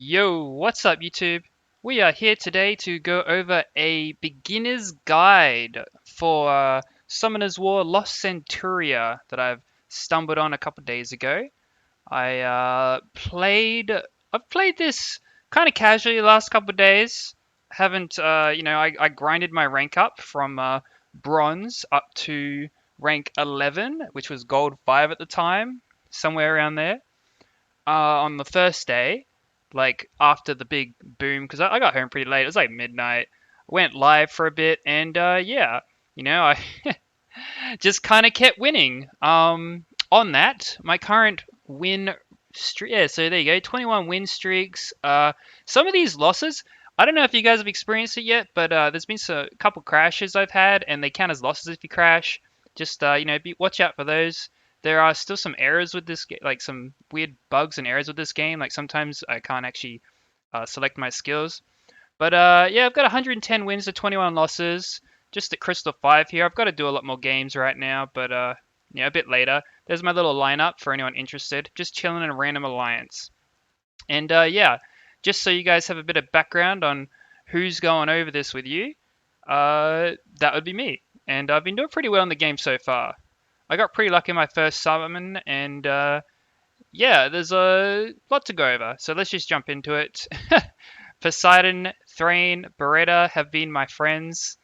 Yo, what's up YouTube? We are here today to go over a beginner's guide for Summoner's War Lost Centuria that I've stumbled on a couple days ago. I've played this kind of casually the last couple of days. Haven't, I grinded my rank up from bronze up to rank 11, which was gold 5 at the time, somewhere around there on the first day, like after the big boom, because I got home pretty late. It was like midnight. Went live for a bit, and yeah, I just kind of kept winning. On that, my current win streak. Yeah, so there you go, 21 win streaks. Some of these losses, I don't know if you guys have experienced it yet, but there's been a couple crashes I've had, and they count as losses if you crash. Just watch out for those. There are still some errors with this game, like some weird bugs and errors with this game. Like sometimes I can't actually select my skills. But yeah, I've got 110 wins to 21 losses. Just at Crystal 5 here. I've got to do a lot more games right now, but yeah, a bit later. There's my little lineup for anyone interested. Just chilling in a random alliance. And yeah, just so you guys have a bit of background on who's going over this with you, that would be me. And I've been doing pretty well in the game so far. I got pretty lucky in my first summon, and yeah, there's a lot to go over. So let's just jump into it. Poseidon, Thrain, Beretta have been my friends,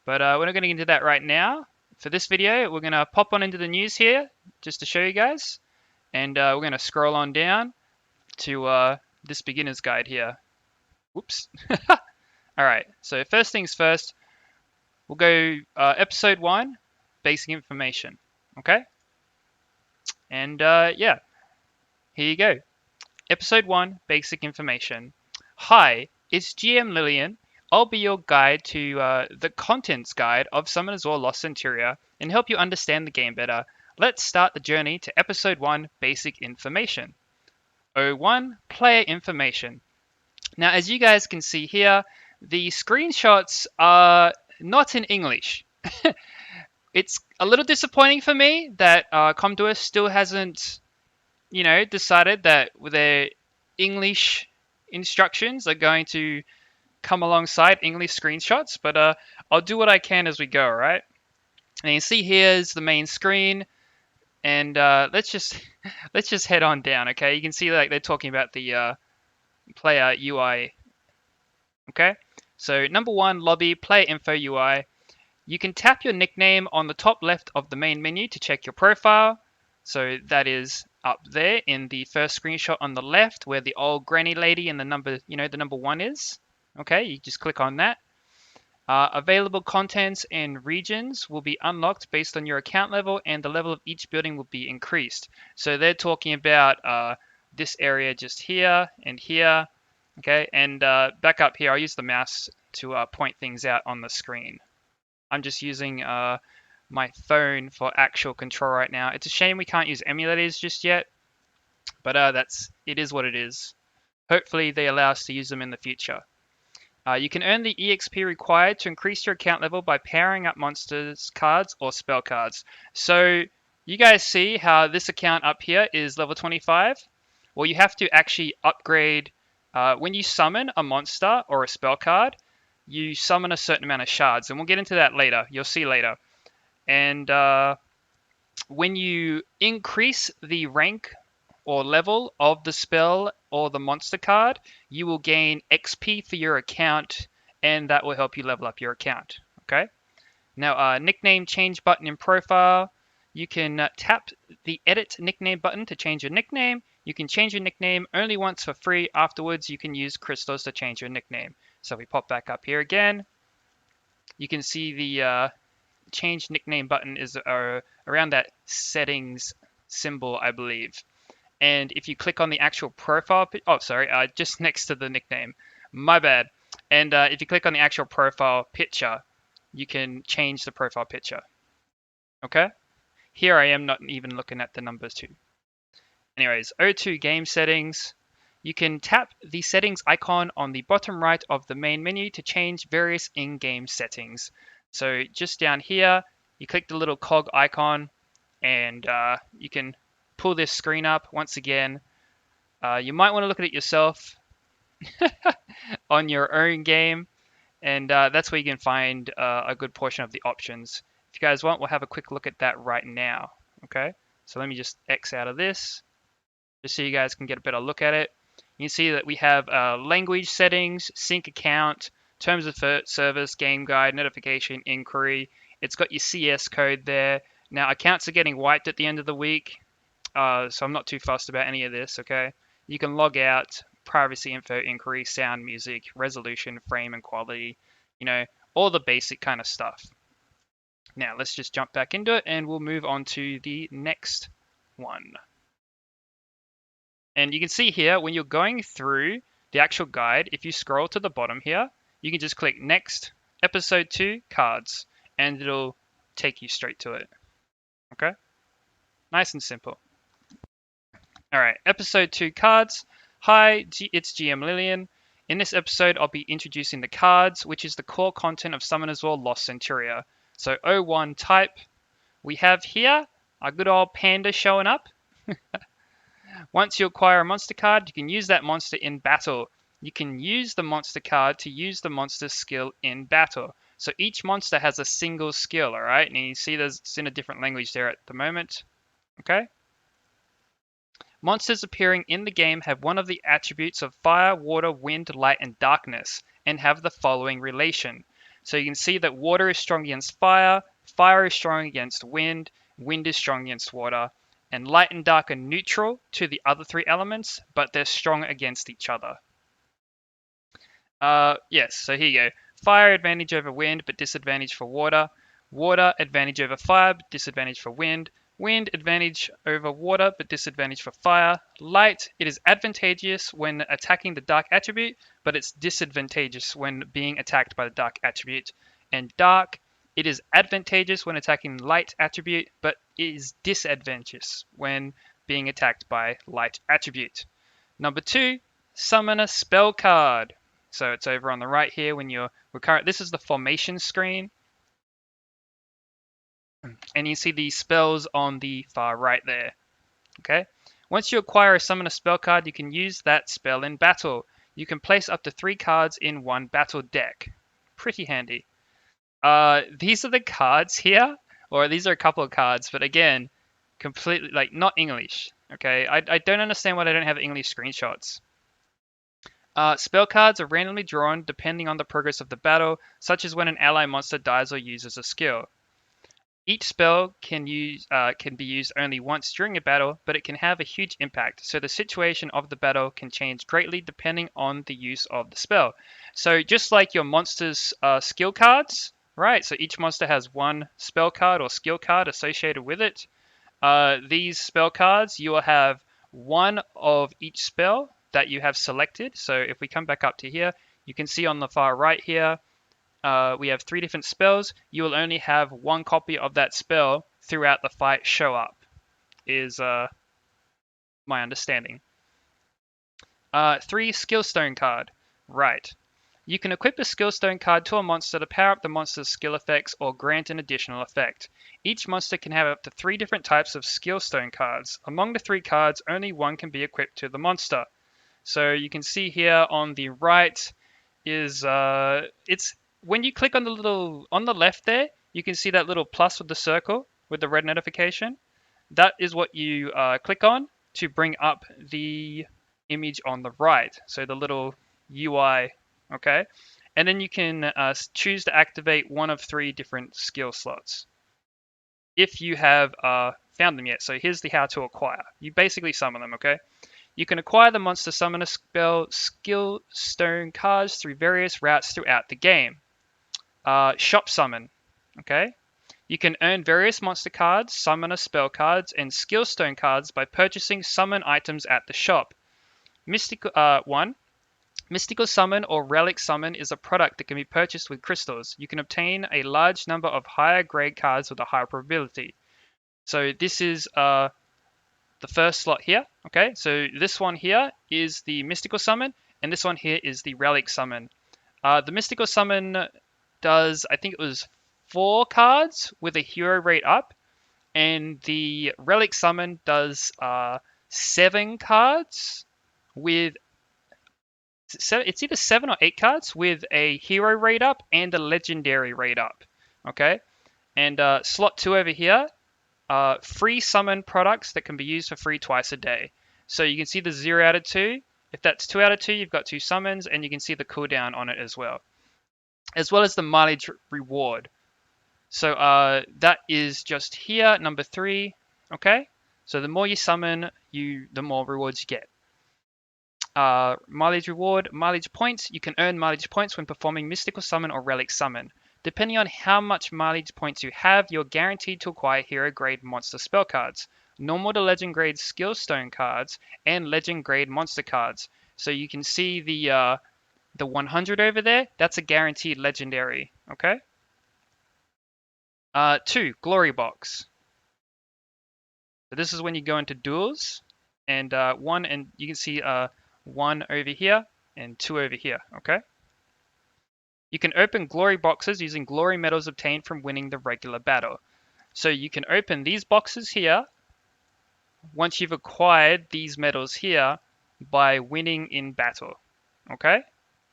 but we're not going to get into that right now. For this video, we're going to pop on into the news here, just to show you guys, and we're going to scroll on down to this beginner's guide here. Whoops. Alright, so first things first, we'll go episode 1, basic information, okay? And yeah, here you go. Episode 1, basic information. Hi, it's GM Lillian. I'll be your guide to the contents guide of Summoners War Lost Centuria and help you understand the game better. Let's start the journey to Episode 1, Basic Information. O1, Player Information. Now, as you guys can see here, the screenshots are not in English. It's a little disappointing for me that Com2Us still hasn't, decided that their English instructions are going to come alongside English screenshots, but I'll do what I can as we go, right? And you see here's the main screen, and let's just let's just head on down, okay? You can see like they're talking about the player UI, okay? So number 1, lobby, player info UI. You can tap your nickname on the top left of the main menu to check your profile. So that is up there in the first screenshot on the left where the old granny lady and the number, the number 1 is. Okay, you just click on that. Available contents and regions will be unlocked based on your account level, and the level of each building will be increased. So they're talking about this area just here and here. Okay, and back up here, I'll use the mouse to point things out on the screen. I'm just using my phone for actual control right now. It's a shame we can't use emulators just yet, but it is what it is. Hopefully they allow us to use them in the future. You can earn the EXP required to increase your account level by powering up monsters cards or spell cards. So you guys see how this account up here is level 25? Well, you have to actually upgrade when you summon a monster or a spell card. You summon a certain amount of shards, and we'll get into that later. You'll see later. And when you increase the rank or level of the spell or the monster card, you will gain XP for your account, and that will help you level up your account. Okay. Now, nickname change button in profile. You can tap the edit nickname button to change your nickname. You can change your nickname only once for free. Afterwards, you can use crystals to change your nickname. So if we pop back up here again, you can see the change nickname button is around that settings symbol, I believe. And if you click on the actual profile, just next to the nickname, my bad. And if you click on the actual profile picture, you can change the profile picture. Okay? Here I am not even looking at the numbers too. Anyways, O2 game settings. You can tap the settings icon on the bottom right of the main menu to change various in-game settings. So just down here, you click the little cog icon, and you can pull this screen up once again. You might want to look at it yourself. on your own game, and that's where you can find a good portion of the options. If you guys want, we'll have a quick look at that right now. Okay, so let me just X out of this, just so you guys can get a better look at it. You can see that we have language settings, sync account, terms of service, game guide, notification, inquiry. It's got your CS code there. Now, accounts are getting wiped at the end of the week, so I'm not too fussed about any of this, okay? You can log out, privacy info, inquiry, sound, music, resolution, frame and quality, you know, all the basic kind of stuff. Now, let's just jump back into it and we'll move on to the next one. And you can see here, when you're going through the actual guide, if you scroll to the bottom here, you can just click Next, Episode 2, Cards, and it'll take you straight to it. Okay? Nice and simple. All right, Episode 2, Cards. Hi, it's GM Lillian. In this episode, I'll be introducing the cards, which is the core content of Summoners War Lost Centuria. So 01 type. We have here our good old panda showing up. Once you acquire a monster card, you can use that monster in battle. You can use the monster card to use the monster's skill in battle. So each monster has a single skill, all right? And you see it's in a different language there at the moment, okay? Monsters appearing in the game have one of the attributes of fire, water, wind, light, and darkness, and have the following relation. So you can see that water is strong against fire, fire is strong against wind, wind is strong against water, and light and dark are neutral to the other three elements, but they're strong against each other. Yes, so here you go. Fire advantage over wind, but disadvantage for water. Water advantage over fire, but disadvantage for wind. Wind advantage over water, but disadvantage for fire. Light, it is advantageous when attacking the dark attribute, but it's disadvantageous when being attacked by the dark attribute. And dark, it is advantageous when attacking light attribute, but is disadvantageous when being attacked by light attribute. Number 2, summon a spell card. So it's over on the right here when this is the formation screen. And you see the spells on the far right there. Okay. Once you acquire a summon a spell card, you can use that spell in battle. You can place up to 3 cards in one battle deck. Pretty handy. These are the cards here, or these are a couple of cards, but again, completely not English. Okay, I don't understand why they don't have English screenshots. Spell cards are randomly drawn depending on the progress of the battle, such as when an ally monster dies or uses a skill. Each spell can be used only once during a battle, but it can have a huge impact, so the situation of the battle can change greatly depending on the use of the spell. So just like your monster's skill cards, right? So each monster has one spell card or skill card associated with it. These spell cards, you will have one of each spell that you have selected. So if we come back up to here, you can see on the far right here, we have 3 different spells. You will only have one copy of that spell throughout the fight show up, is my understanding. 3, skill stone card. Right. You can equip a skill stone card to a monster to power up the monster's skill effects or grant an additional effect. Each monster can have up to 3 different types of skill stone cards. Among the 3 cards, only one can be equipped to the monster. So you can see here on the right is it's when you click on the left there, you can see that little plus with the circle with the red notification. That is what you click on to bring up the image on the right. So the little UI, okay? And then you can choose to activate one of 3 different skill slots if you have found them yet. So here's the how to acquire. You basically summon them, okay? You can acquire the monster summoner spell skill stone cards through various routes throughout the game. Shop summon, okay? You can earn various monster cards, summoner spell cards, and skill stone cards by purchasing summon items at the shop. Mystical summon or relic summon is a product that can be purchased with crystals. You can obtain a large number of higher grade cards with a higher probability. So this is the first slot here. Okay, so this one here is the mystical summon, and this one here is the relic summon. The mystical summon does, I think it was 4 cards with a hero rate up, and the relic summon does 7 cards with it's either 7 or 8 cards with a hero raid up and a legendary raid up. Okay, and slot 2 over here, free summon products that can be used for free twice a day. So you can see the 0 out of 2. If that's 2 out of 2, you've got 2 summons, and you can see the cooldown on it as well as the mileage reward. So that is just here, number 3. Okay, so the more you summon, the more rewards you get. Mileage reward, mileage points. You can earn mileage points when performing mystical summon or relic summon. Depending on how much mileage points you have, you're guaranteed to acquire hero grade monster spell cards, normal to legend grade skill stone cards, and legend grade monster cards. So you can see the 100 over there. That's a guaranteed legendary. Okay. 2, glory box. So this is when you go into duels, and 1, and you can see 1 over here and 2 over here. Okay. You can open glory boxes using glory medals obtained from winning the regular battle. So you can open these boxes here once you've acquired these medals here by winning in battle. Okay?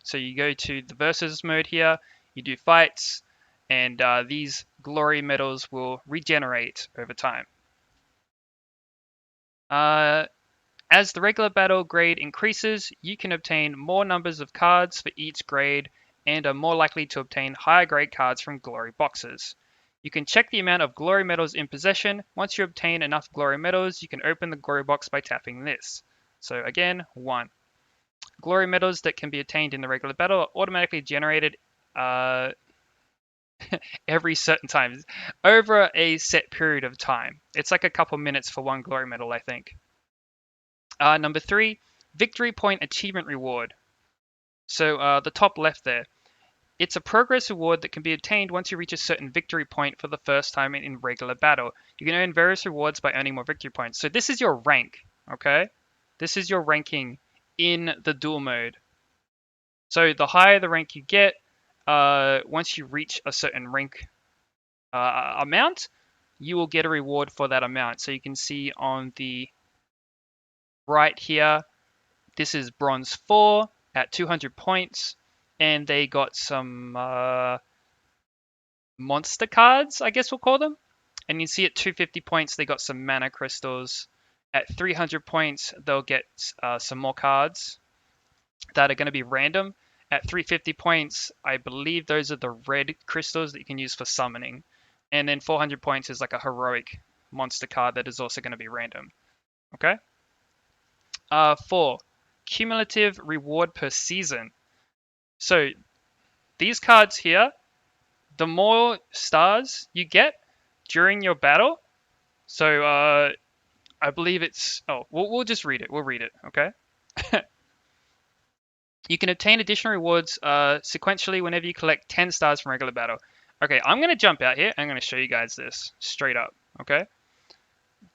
So you go to the versus mode here, you do fights, and these glory medals will regenerate over time. As the regular battle grade increases, you can obtain more numbers of cards for each grade and are more likely to obtain higher grade cards from glory boxes. You can check the amount of glory medals in possession. Once you obtain enough glory medals, you can open the glory box by tapping this. So again, 1. Glory medals that can be attained in the regular battle are automatically generated every certain time, over a set period of time. It's like a couple minutes for 1 glory medal, I think. Number 3, victory point achievement reward. So the top left there. It's a progress reward that can be obtained once you reach a certain victory point for the first time in regular battle. You can earn various rewards by earning more victory points. So this is your rank, okay? This is your ranking in the duel mode. So the higher the rank you get, once you reach a certain rank amount, you will get a reward for that amount. So you can see on the right here, this is bronze 4 at 200 points, and they got some monster cards, I guess we'll call them. And you see at 250 points, they got some mana crystals. At 300 points, they'll get some more cards that are going to be random. At 350 points, I believe those are the red crystals that you can use for summoning. And then 400 points is like a heroic monster card that is also going to be random. Okay? 4, cumulative reward per season. So these cards here, the more stars you get during your battle, so I believe it's, we'll just read it. We'll read it, okay? You can obtain additional rewards sequentially whenever you collect 10 stars from regular battle. Okay, I'm going to jump out here. I'm going to show you guys this straight up, okay?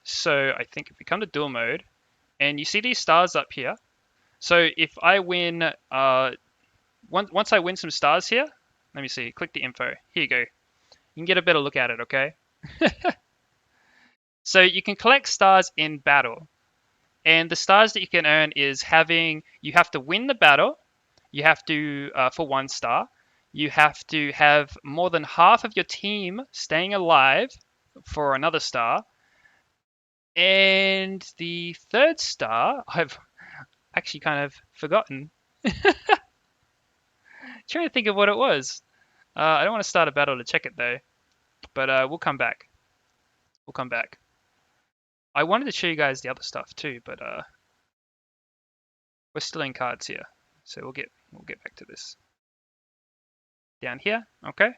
So I think if we come to duel mode, and you see these stars up here, so if I win, once I win some stars here, let me see, click the info. Here you go. You can get a better look at it, okay? So you can collect stars in battle. And the stars that you can earn is you have to win the battle. You have to, for 1 star, you have to have more than half of your team staying alive for another star. And the 3rd star, I've actually kind of forgotten. Trying to think of what it was. I don't want to start a battle to check it though, but we'll come back. We'll come back. I wanted to show you guys the other stuff too, but we're still in cards here, so we'll get back to this. Down here, okay.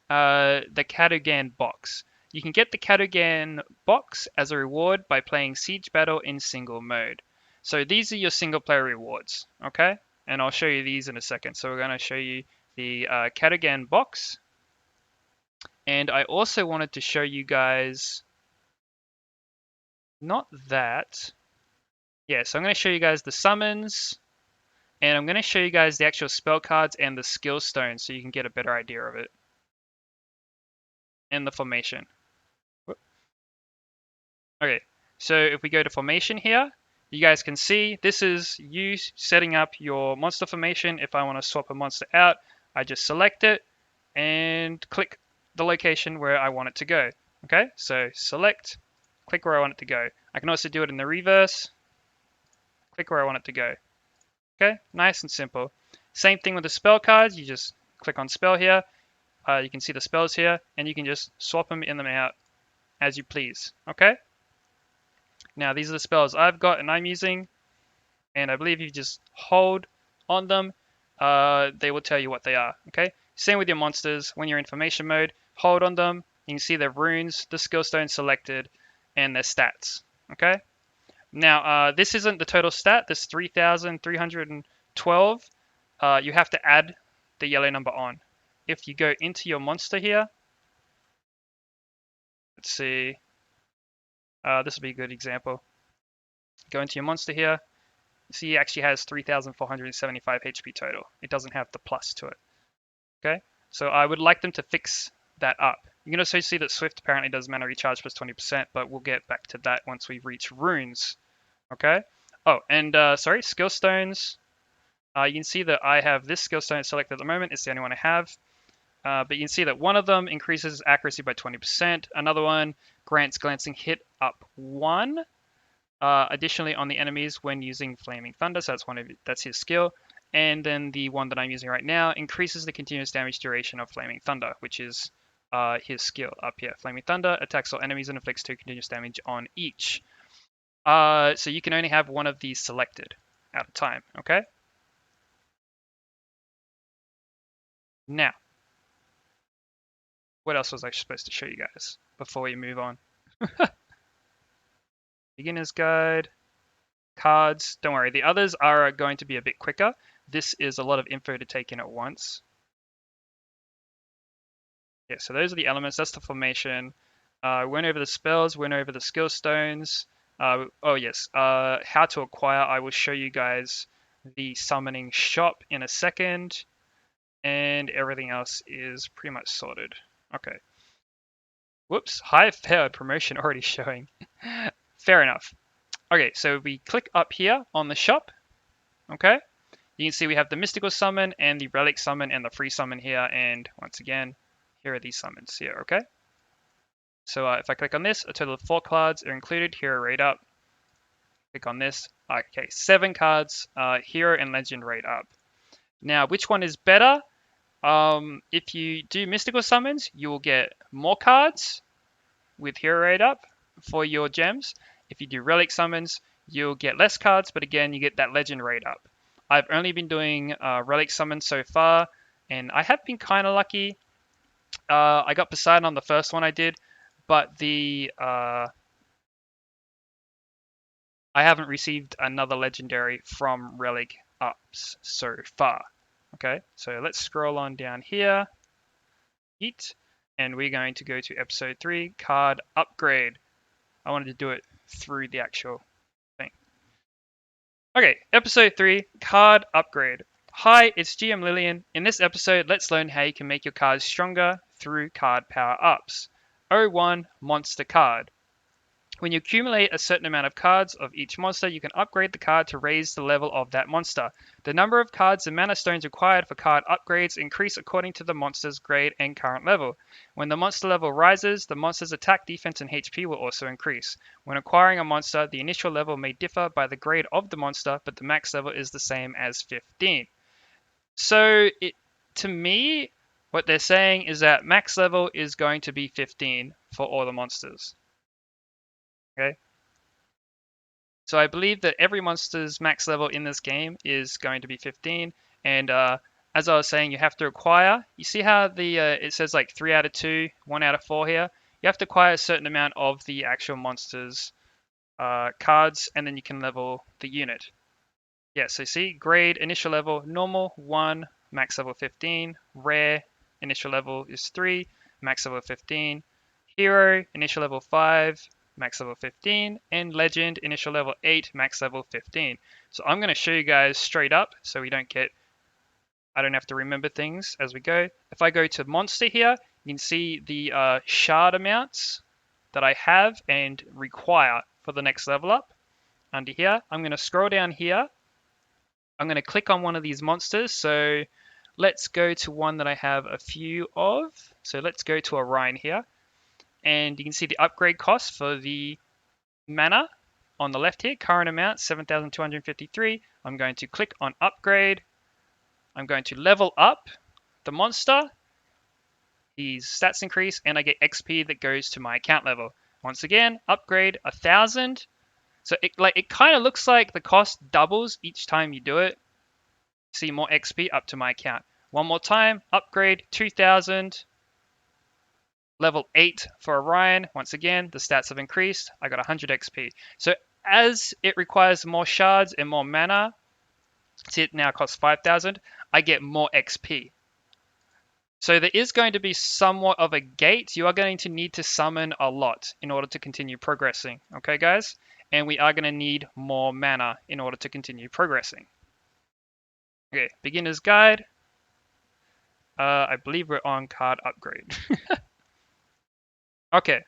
The Cadogan box. You can get the Cadogan box as a reward by playing Siege Battle in single mode. So these are your single player rewards, okay? And I'll show you these in a second. So we're going to show you the Cadogan box. And I also wanted to show you guys, not that. Yeah, so I'm going to show you guys the summons. And I'm going to show you guys the actual spell cards and the skill stones so you can get a better idea of it. And the formation. Okay, so if we go to formation here, you guys can see this is you setting up your monster formation. If I want to swap a monster out, I just select it and click the location where I want it to go. Okay, so select, click where I want it to go. I can also do it in the reverse, click where I want it to go. Okay, nice and simple. Same thing with the spell cards. You just click on spell here. You can see the spells here, and you can just swap them in them out as you please. Okay. Now these are the spells I've got and I'm using, and I believe you just hold on them. They will tell you what they are. Okay. Same with your monsters. When you're in formation mode, hold on them. You can see their runes, the skill stone selected, and their stats. Okay. Now this isn't the total stat. This 3,312. You have to add the yellow number on. If you go into your monster here, let's see. This will be a good example. Go into your monster here. See, he actually has 3,475 HP total. It doesn't have the plus to it. Okay, so I would like them to fix that up. You can also see that Swift apparently does mana recharge plus 20%, but we'll get back to that once we reach runes. Okay. Oh, and sorry, skill stones. You can see that I have this skill stone selected at the moment. It's the only one I have. But you can see that one of them increases accuracy by 20%. Another one grants glancing hit up 1. Additionally, on the enemies when using Flaming Thunder, so that's his skill. And then the one that I'm using right now increases the continuous damage duration of Flaming Thunder, which is his skill up here. Flaming Thunder attacks all enemies and inflicts 2 continuous damage on each. So you can only have one of these selected at a time, okay? Now, what else was I supposed to show you guys before we move on? Beginner's guide, cards. Don't worry, the others are going to be a bit quicker. This is a lot of info to take in at once. Yeah, so those are the elements. That's the formation. Went over the spells, went over the skill stones. Oh yes, how to acquire. I will show you guys the summoning shop in a second. And everything else is pretty much sorted. Okay. Whoops, high fair promotion already showing. Fair enough. Okay, so we click up here on the shop. Okay, you can see we have the mystical summon and the relic summon and the free summon here. And once again, here are these summons here. Okay, so if I click on this, a total of 4 cards are included. Hero rate up. Click on this. Okay, 7 cards. Hero and legend rate up. Now, which one is better? If you do mystical summons, you will get more cards with hero rate up for your gems. If you do relic summons, you'll get less cards, but again, you get that legend rate up. I've only been doing relic summons so far, and I have been kind of lucky. I got Poseidon on the first one I did, but I haven't received another legendary from relic ups so far. Okay, so let's scroll on down here. And we're going to go to episode 3, card upgrade. I wanted to do it through the actual thing. Okay, episode 3, card upgrade. Hi, it's GM Lillian. In this episode, let's learn how you can make your cards stronger through card power ups. 01 monster card. When you accumulate a certain amount of cards of each monster, you can upgrade the card to raise the level of that monster. The number of cards and mana stones required for card upgrades increase according to the monster's grade and current level. When the monster level rises, the monster's attack, defense, and HP will also increase. When acquiring a monster, the initial level may differ by the grade of the monster, but the max level is the same as 15. So, to me, what they're saying is that max level is going to be 15 for all the monsters. Okay. So I believe that every monster's max level in this game is going to be 15. And as I was saying, you have to acquire. You see how it says like 3 out of 2, 1 out of 4 here? You have to acquire a certain amount of the actual monster's cards, and then you can level the unit. Yeah, so see, grade, initial level, normal, 1, max level 15. Rare, initial level is 3, max level 15. Hero, initial level 5, max level 15, and legend, initial level 8, max level 15. So I'm going to show you guys straight up so I don't have to remember things as we go. If I go to monster here, you can see the shard amounts that I have and require for the next level up. under here. I'm going to scroll down here. I'm going to click on one of these monsters. So let's go to one that I have a few of. So let's go to Orion here. And you can see the upgrade cost for the mana on the left here. Current amount, 7,253. I'm going to click on upgrade. I'm going to level up the monster. His stats increase, and I get XP that goes to my account level. Once again, upgrade 1,000. So it kind of looks like the cost doubles each time you do it. See more XP up to my account. One more time, upgrade 2,000. Level 8 for Orion. Once again, the stats have increased. I got 100 XP. So as it requires more shards and more mana, see it now costs 5,000, I get more XP. So there is going to be somewhat of a gate. You are going to need to summon a lot in order to continue progressing. Okay, guys? And we are going to need more mana in order to continue progressing. Okay, beginner's guide. I believe we're on card upgrade. Okay.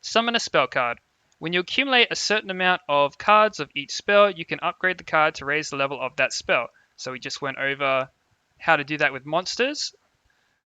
Summon a spell card. When you accumulate a certain amount of cards of each spell, you can upgrade the card to raise the level of that spell. So we just went over how to do that with monsters.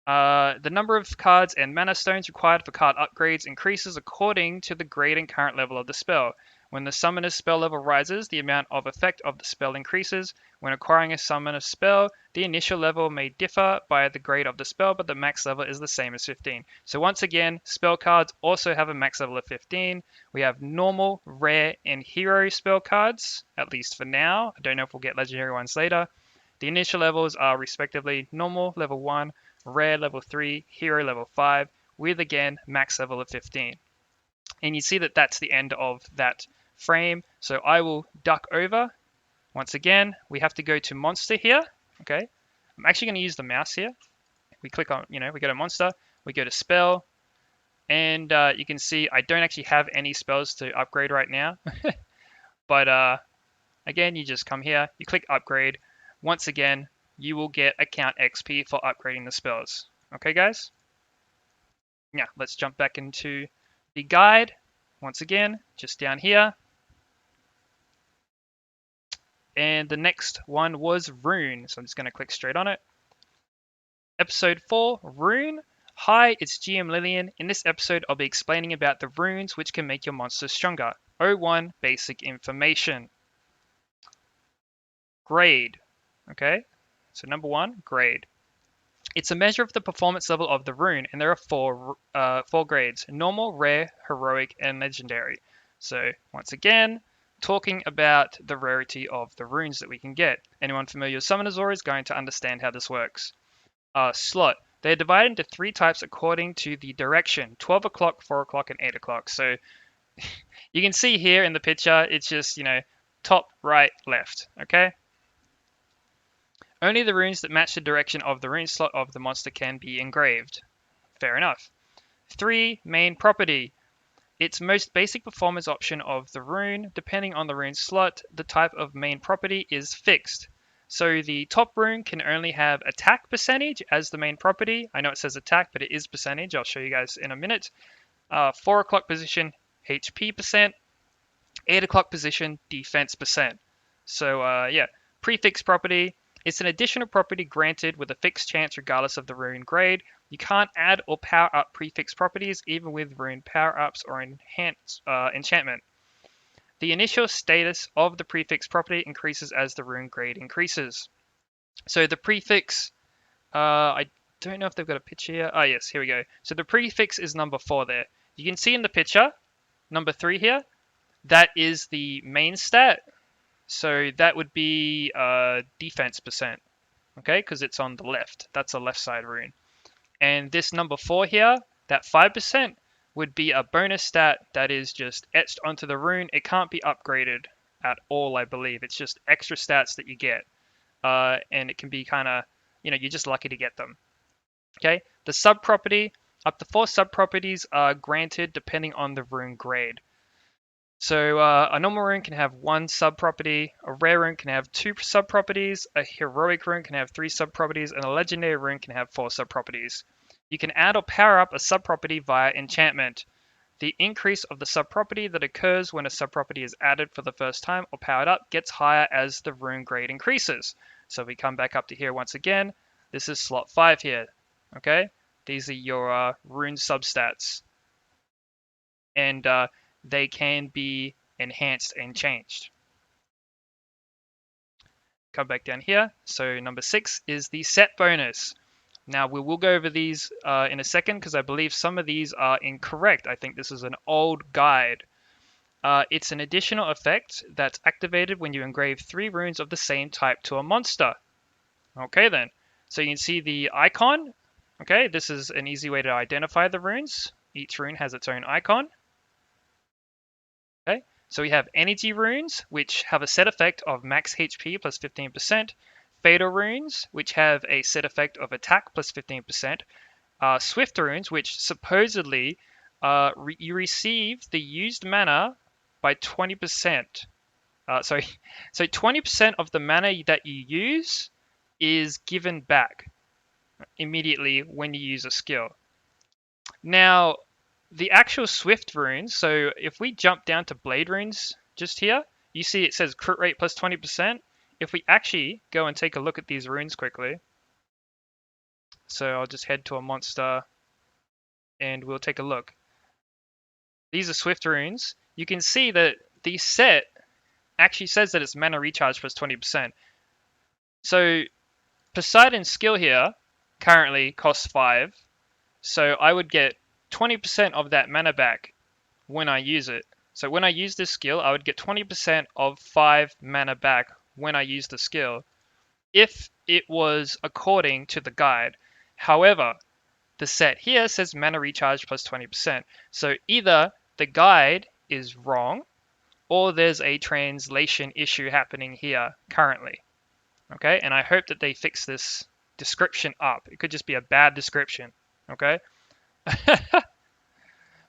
The number of cards and mana stones required for card upgrades increases according to the grade and current level of the spell. When the summoner's spell level rises, the amount of effect of the spell increases. When acquiring a summoner spell, the initial level may differ by the grade of the spell, but the max level is the same as 15. So once again, spell cards also have a max level of 15. We have normal, rare, and hero spell cards, at least for now. I don't know if we'll get legendary ones later. The initial levels are respectively normal, level 1, rare, level 3, hero, level 5, with again, max level of 15. And you see that that's the end of that frame. So I will duck over. Once again, we have to go to monster here. Okay. I'm actually going to use the mouse here. We click on, we go to monster, we go to spell, and you can see I don't actually have any spells to upgrade right now. But again, you just come here, you click upgrade. Once again, you will get account XP for upgrading the spells. Okay, guys? Now, let's jump back into the guide. Once again, just down here. And the next one was Rune. So I'm just going to click straight on it. Episode 4, Rune. Hi, it's GM Lillian. In this episode, I'll be explaining about the runes which can make your monsters stronger. 01 basic information. Grade. Okay, so number 1, grade. It's a measure of the performance level of the rune, and there are four grades: normal, rare, heroic, and legendary. So once again, talking about the rarity of the runes that we can get. Anyone familiar with Summoner's Aura is going to understand how this works. Slot. They're divided into 3 types according to the direction: 12 o'clock, 4 o'clock, and 8 o'clock. So you can see here in the picture, it's just, top, right, left, okay? Only the runes that match the direction of the rune slot of the monster can be engraved. Fair enough. 3, main property. Its most basic performance option of the rune. Depending on the rune slot, the type of main property is fixed. So the top rune can only have attack percentage as the main property. I know it says attack, but it is percentage. I'll show you guys in a minute. 4 o'clock position, HP percent. 8 o'clock position, defense percent. So yeah, prefix property. It's an additional property granted with a fixed chance regardless of the rune grade. You can't add or power up prefix properties even with rune power-ups or enchantment. The initial status of the prefix property increases as the rune grade increases. So the prefix, I don't know if they've got a picture here. Oh yes, here we go. So the prefix is number 4 there. You can see in the picture, number 3 here, that is the main stat. So that would be defense percent, okay, because it's on the left. That's a left side rune. And this number 4 here, that 5%, would be a bonus stat that is just etched onto the rune. It can't be upgraded at all, I believe. It's just extra stats that you get. And it can be kind of, you're just lucky to get them. Okay, the sub-property, up to 4 sub-properties are granted depending on the rune grade. So a normal rune can have 1 sub-property, a rare rune can have 2 sub-properties, a heroic rune can have 3 sub-properties, and a legendary rune can have 4 sub-properties. You can add or power up a sub-property via enchantment. The increase of the subproperty that occurs when a subproperty is added for the first time or powered up gets higher as the rune grade increases. So we come back up to here once again. This is slot 5 here. Okay, these are your rune substats, and they can be enhanced and changed. Come back down here. So number 6 is the set bonus. Now we will go over these in a second because I believe some of these are incorrect. I think this is an old guide. It's an additional effect that's activated when you engrave 3 runes of the same type to a monster. Okay then. So you can see the icon. Okay, this is an easy way to identify the runes. Each rune has its own icon. Okay, so we have energy runes, which have a set effect of max HP plus 15%. Fatal runes, which have a set effect of attack plus 15%. Swift runes, which supposedly you receive the used mana by 20%. Sorry, so 20% of the mana that you use is given back immediately when you use a skill. Now, the actual Swift runes, so if we jump down to Blade runes just here, you see it says crit rate plus 20%. If we actually go and take a look at these runes quickly, so I'll just head to a monster and we'll take a look. These are Swift runes. You can see that the set actually says that it's mana recharge plus 20%. So Poseidon's skill here currently costs 5. So I would get 20% of that mana back when I use it. So when I use this skill, I would get 20% of 5 mana back when I use the skill, if it was according to the guide. However, the set here says mana recharge plus 20%. So either the guide is wrong, or there's a translation issue happening here currently. Okay, and I hope that they fix this description up. It could just be a bad description. Okay.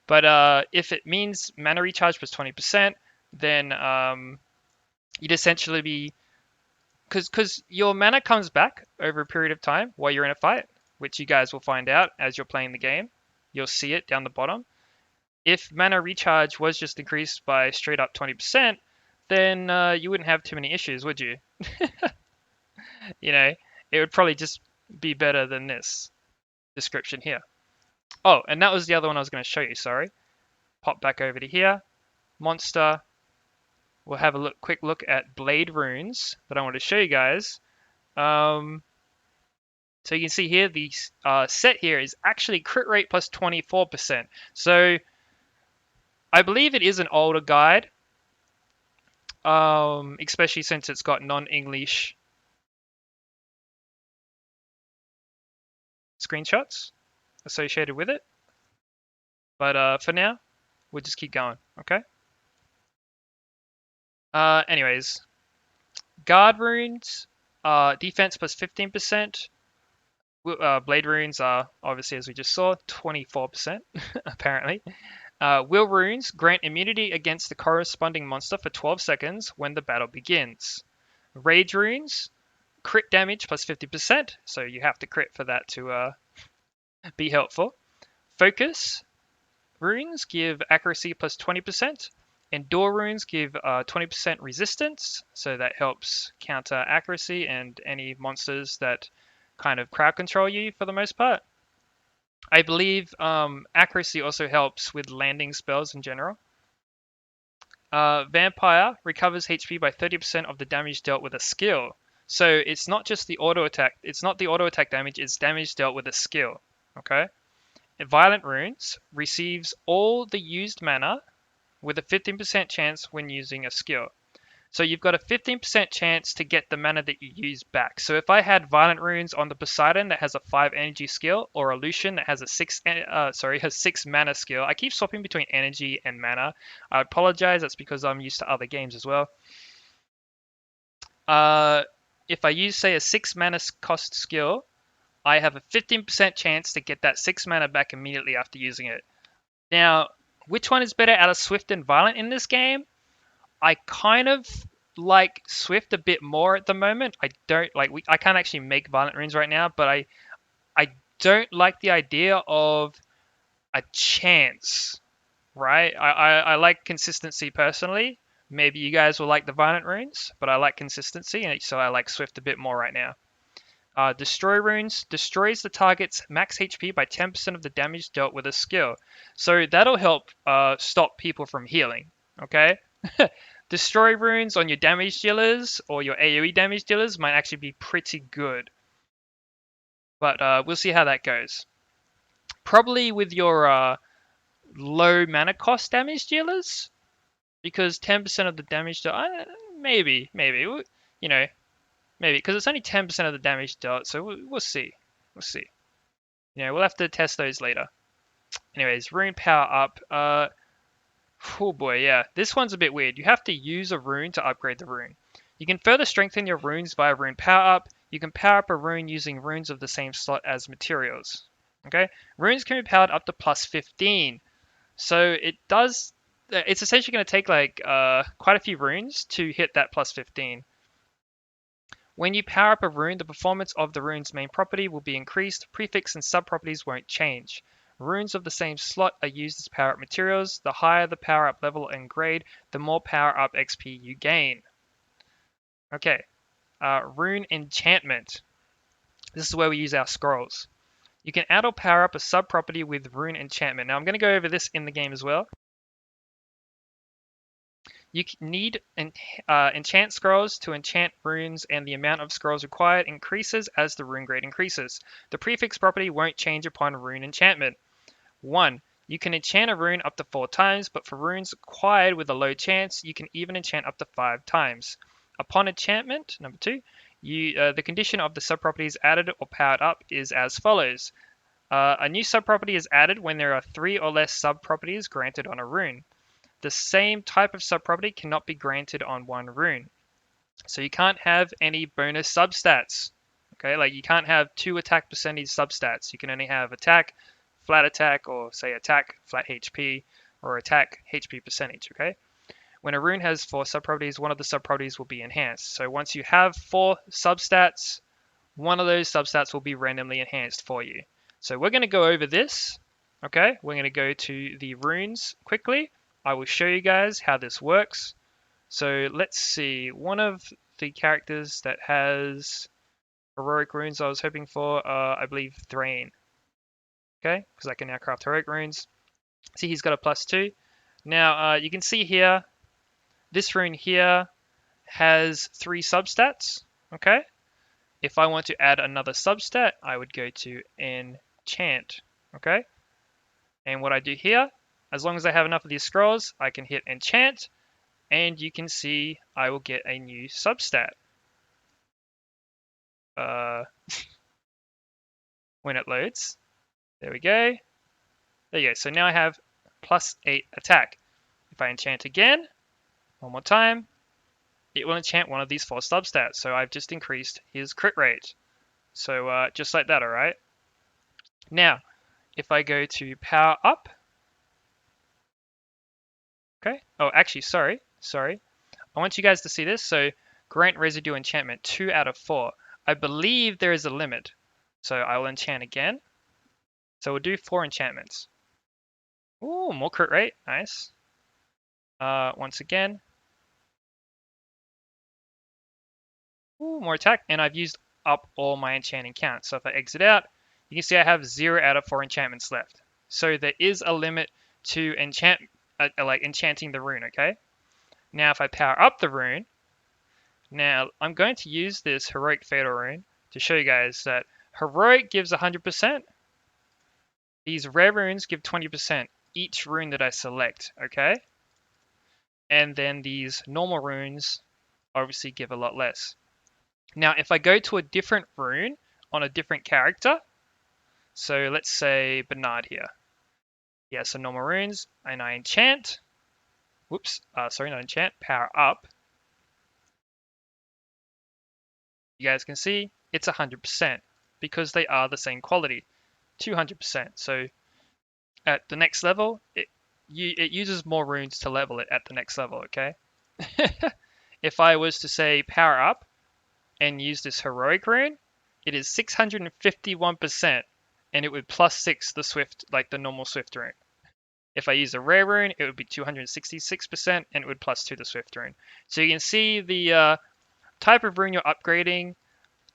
But if it means mana recharge plus 20%, then you'd essentially be, because your mana comes back over a period of time while you're in a fight, which you guys will find out as you're playing the game. You'll see it down the bottom. If mana recharge was just increased by straight up 20%, then you wouldn't have too many issues, would you? You know, it would probably just be better than this description here. Oh, and that was the other one I was going to show you, sorry. Pop back over to here. Monster. We'll have a quick look at Blade runes that I want to show you guys. So you can see here, the set here is actually crit rate plus 24%. So I believe it is an older guide, especially since it's got non-English screenshots associated with it. But for now, we'll just keep going, okay? Anyways, guard runes, defense plus 15%. Blade runes are obviously, as we just saw, 24% apparently. Will runes grant immunity against the corresponding monster for 12 seconds when the battle begins. Rage runes, crit damage plus 50%, so you have to crit for that to be helpful. Focus runes give accuracy plus 20%. Endure runes give 20% resistance, so that helps counter accuracy and any monsters that kind of crowd control you for the most part. I believe accuracy also helps with landing spells in general. Vampire recovers HP by 30% of the damage dealt with a skill. So it's not just the auto attack. It's not the auto attack damage. It's damage dealt with a skill. Okay. Violent runes receives all the used mana with a 15% chance when using a skill. So you've got a 15% chance to get the mana that you use back. So if I had Violent Runes on the Poseidon that has a 5 energy skill, or a Lucian that has a 6 mana skill, I keep swapping between energy and mana. I apologize, that's because I'm used to other games as well. If I use, say, a 6 mana cost skill, I have a 15% chance to get that 6 mana back immediately after using it. Now, which one is better out of Swift and Violent in this game? I kind of like Swift a bit more at the moment. I don't like. I can't actually make Violent Runes right now, but I don't like the idea of a chance right? I like consistency personally. Maybe you guys will like the Violent runes, but I like consistency, and so I like Swift a bit more right now. Destroy runes destroys the target's max HP by 10% of the damage dealt with a skill. So that'll help stop people from healing. Okay? Destroy runes on your damage dealers or your AoE damage dealers might actually be pretty good. But we'll see how that goes. Probably with your low mana cost damage dealers, because 10% of the damage dealt, maybe, you know, maybe, because it's only 10% of the damage dealt, so we'll see. We'll see. We'll have to test those later. Anyways, rune power up. Oh boy, yeah. This one's a bit weird. You have to use a rune to upgrade the rune. You can further strengthen your runes via rune power up. You can power up a rune using runes of the same slot as materials. Okay? Runes can be powered up to plus 15. So it's essentially going to take like quite a few runes to hit that plus 15. When you power up a rune, the performance of the rune's main property will be increased. Prefix and sub-properties won't change. Runes of the same slot are used as power-up materials. The higher the power-up level and grade, the more power-up XP you gain. Okay, rune enchantment. This is where we use our scrolls. You can add or power up a sub-property with rune enchantment. Now I'm going to go over this in the game as well. You need enchant scrolls to enchant runes, and the amount of scrolls required increases as the rune grade increases. The prefix property won't change upon rune enchantment. 1. You can enchant a rune up to 4 times, but for runes acquired with a low chance, you can even enchant up to 5 times. Upon enchantment, number 2, the condition of the subproperties added or powered up is as follows. A new subproperty is added when there are 3 or less subproperties granted on a rune. The same type of subproperty cannot be granted on one rune. So you can't have any bonus substats. Okay, like you can't have 2 attack percentage substats. You can only have attack, flat attack, or say attack, flat HP, or attack, HP percentage, okay? When a rune has 4 subproperties, one of the subproperties will be enhanced. So once you have 4 substats, one of those substats will be randomly enhanced for you. So we're going to go over this, okay? We're going to go to the runes quickly. I will show you guys how this works. So let's see, one of the characters that has heroic runes I was hoping for, I believe Thrain. Okay, because I can now craft heroic runes. See, he's got a +2. Now, you can see here, this rune here has 3 substats. Okay, if I want to add another substat, I would go to enchant. Okay, and what I do here, as long as I have enough of these scrolls, I can hit enchant, and you can see I will get a new substat. When it loads. There we go. There you go. So now I have +8 attack. If I enchant again, one more time, it will enchant one of these 4 substats. So I've just increased his crit rate. So just like that, all right? Now, if I go to power up, okay. Oh, actually, sorry. I want you guys to see this. So grant residue enchantment, 2 out of 4. I believe there is a limit. So I will enchant again. So we'll do 4 enchantments. Ooh, more crit rate. Nice. Once again. Ooh, more attack. And I've used up all my enchanting counts. So if I exit out, you can see I have 0 out of 4 enchantments left. So there is a limit to like enchanting the rune, okay? Now if I power up the rune, now I'm going to use this heroic fatal rune to show you guys that heroic gives 100%. These rare runes give 20% each rune that I select, okay? And then these normal runes obviously give a lot less. Now, if I go to a different rune on a different character, so let's say Bernard here. Yeah, so normal runes, and I enchant. Whoops, sorry, not enchant, power up. You guys can see it's 100% because they are the same quality, 200%. So at the next level, it uses more runes to level it at the next level, okay? If I was to say power up and use this heroic rune, it is 651%, and it would +6 the Swift, like the normal Swift rune. If I use a rare rune, it would be 266% and it would plus 2 the Swift rune. So you can see the type of rune you're upgrading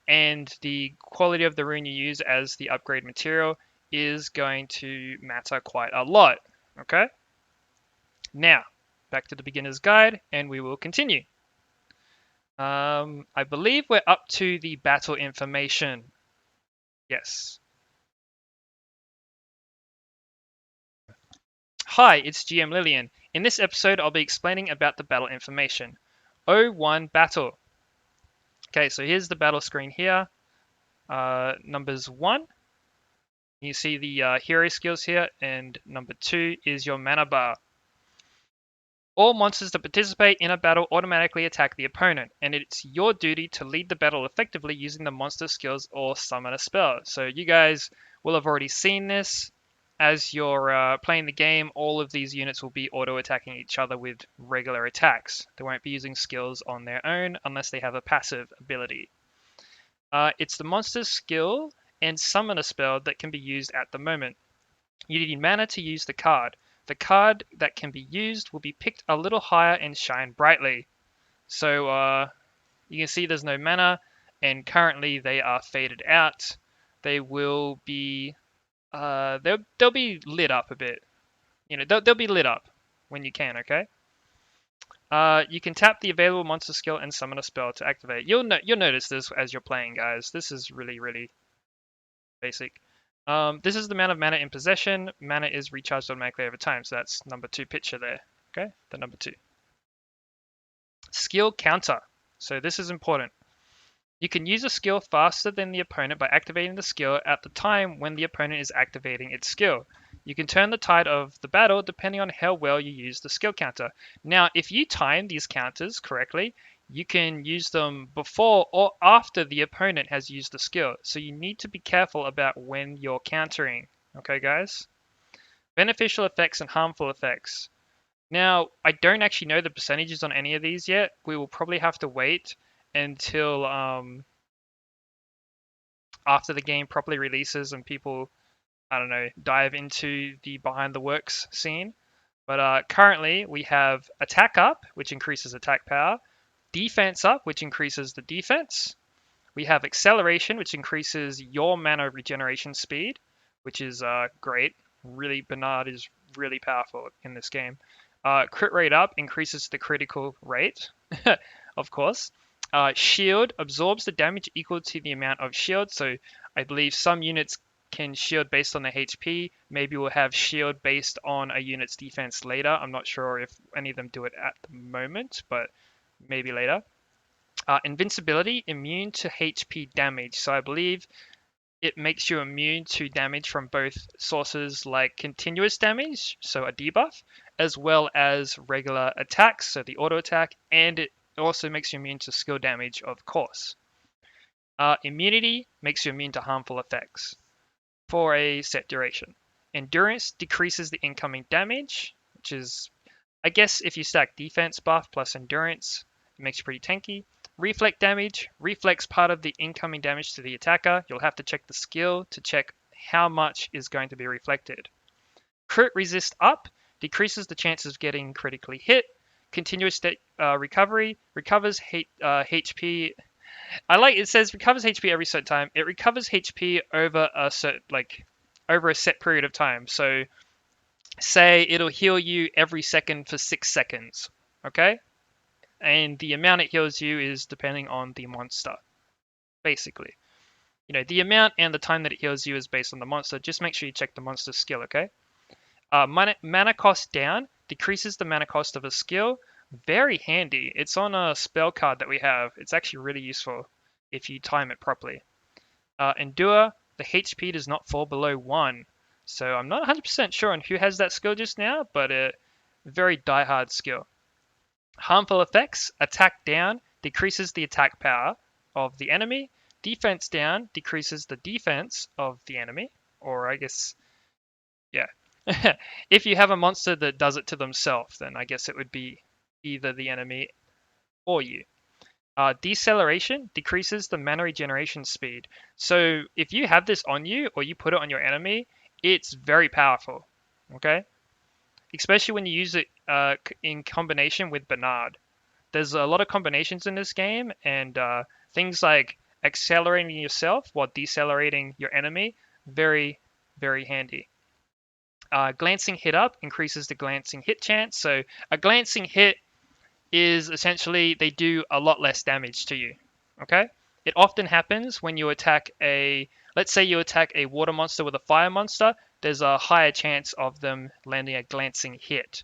and the quality of the rune you use as the upgrade material is going to matter quite a lot. Okay? Now, back to the beginner's guide and we will continue. I believe we're up to the battle information. Yes. Hi, it's GM Lillian. In this episode, I'll be explaining about the battle information. O1 battle. Okay, so here's the battle screen here. Numbers 1, you see the hero skills here, and number 2 is your mana bar. All monsters that participate in a battle automatically attack the opponent, and it's your duty to lead the battle effectively using the monster skills or summon a spell. So you guys will have already seen this. As you're playing the game, all of these units will be auto-attacking each other with regular attacks. They won't be using skills on their own unless they have a passive ability. It's the monster's skill and summon a spell that can be used at the moment. You need mana to use the card. The card that can be used will be picked a little higher and shine brightly. So you can see there's no mana, and currently they are faded out. They will be they'll be lit up a bit. You know, they'll be lit up when you can. Okay. You can tap the available monster skill and summon a spell to activate. You'll notice this as you're playing, guys. This is really basic. This is the amount of mana in possession. Mana is recharged automatically over time, so that's number 2 picture there. Okay, the number 2. Skill counter. So this is important. You can use a skill faster than the opponent by activating the skill at the time when the opponent is activating its skill. You can turn the tide of the battle depending on how well you use the skill counter. Now, if you time these counters correctly, you can use them before or after the opponent has used the skill. So you need to be careful about when you're countering. Okay, guys? Beneficial effects and harmful effects. Now, I don't actually know the percentages on any of these yet. We will probably have to wait until after the game properly releases and people, I don't know, dive into the behind the works scene. But currently we have attack up, which increases attack power, defense up, which increases the defense. We have acceleration, which increases your mana regeneration speed, which is great. Really, Bernard is really powerful in this game. Crit rate up increases the critical rate, of course. Shield absorbs the damage equal to the amount of shield. So I believe some units can shield based on their HP. Maybe we'll have shield based on a unit's defense later. I'm not sure if any of them do it at the moment, but maybe later. Invincibility, immune to HP damage. So I believe it makes you immune to damage from both sources like continuous damage, so a debuff, as well as regular attacks, so the auto attack, and it also makes you immune to skill damage, of course. Immunity makes you immune to harmful effects for a set duration. Endurance decreases the incoming damage, which is, I guess, if you stack defense buff plus endurance, it makes you pretty tanky. Reflect damage. Reflects part of the incoming damage to the attacker. You'll have to check the skill to check how much is going to be reflected. Crit resist up. Decreases the chances of getting critically hit. Continuous recovery. Recovers HP. It says recovers HP every certain time. It recovers HP over a set period of time. So say it'll heal you every second for 6 seconds. Okay? And the amount it heals you is depending on the monster, basically. You know, the amount and the time that it heals you is based on the monster. Just make sure you check the monster's skill, okay? Mana cost down decreases the mana cost of a skill. Very handy. It's on a spell card that we have. It's actually really useful if you time it properly. Endure, the HP does not fall below 1. So I'm not 100% sure on who has that skill just now, but a very die-hard skill. Harmful effects, attack down, decreases the attack power of the enemy. Defense down, decreases the defense of the enemy. Or I guess, yeah. If you have a monster that does it to themselves, then I guess it would be either the enemy or you. Deceleration decreases the mana regeneration speed. So if you have this on you or you put it on your enemy, it's very powerful. Okay? especially when you use it in combination with Bernard. There's a lot of combinations in this game, and things like accelerating yourself while decelerating your enemy, very, very handy. Glancing hit up increases the glancing hit chance. So a glancing hit is essentially they do a lot less damage to you. Okay? It often happens when you attack let's say you attack a water monster with a fire monster, there's a higher chance of them landing a glancing hit.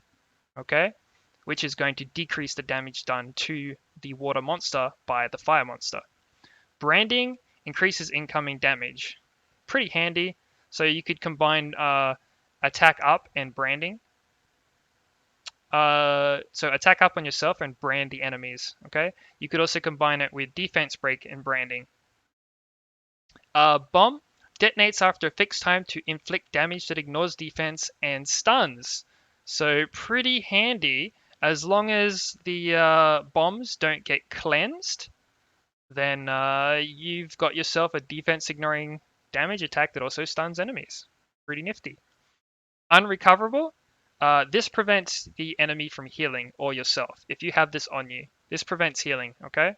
Okay? Which is going to decrease the damage done to the water monster by the fire monster. Branding increases incoming damage. Pretty handy. So you could combine attack up and branding. So attack up on yourself and brand the enemies. Okay. You could also combine it with defense break and branding. Bomb detonates after a fixed time to inflict damage that ignores defense and stuns. So pretty handy. As long as the bombs don't get cleansed, then you've got yourself a defense ignoring damage attack that also stuns enemies. Pretty nifty. Unrecoverable. This prevents the enemy from healing or yourself if you have this on you. This prevents healing, okay?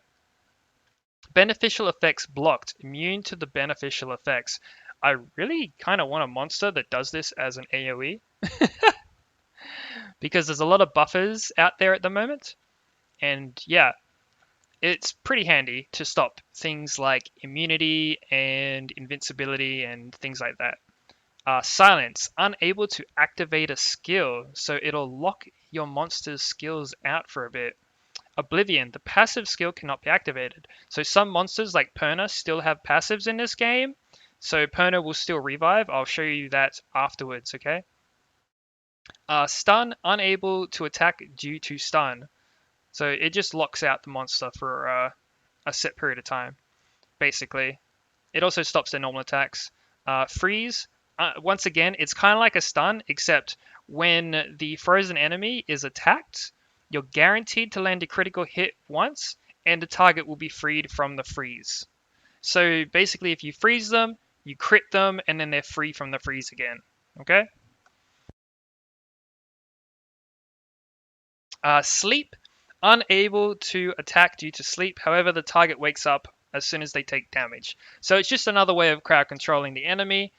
Beneficial effects blocked. Immune to the beneficial effects. I really kind of want a monster that does this as an AoE because there's a lot of buffers out there at the moment. And yeah, it's pretty handy to stop things like immunity and invincibility and things like that. Silence, unable to activate a skill, so it'll lock your monster's skills out for a bit. Oblivion, the passive skill cannot be activated. So some monsters like Perna still have passives in this game, so Perna will still revive. I'll show you that afterwards, okay? Stun, unable to attack due to stun. So it just locks out the monster for a set period of time, basically. It also stops their normal attacks. Freeze, once again, it's kind of like a stun, except when the frozen enemy is attacked, you're guaranteed to land a critical hit once, and the target will be freed from the freeze. So basically, if you freeze them, you crit them, and then they're free from the freeze again. Okay? Sleep, unable to attack due to sleep. However, the target wakes up as soon as they take damage. So it's just another way of crowd controlling the enemy.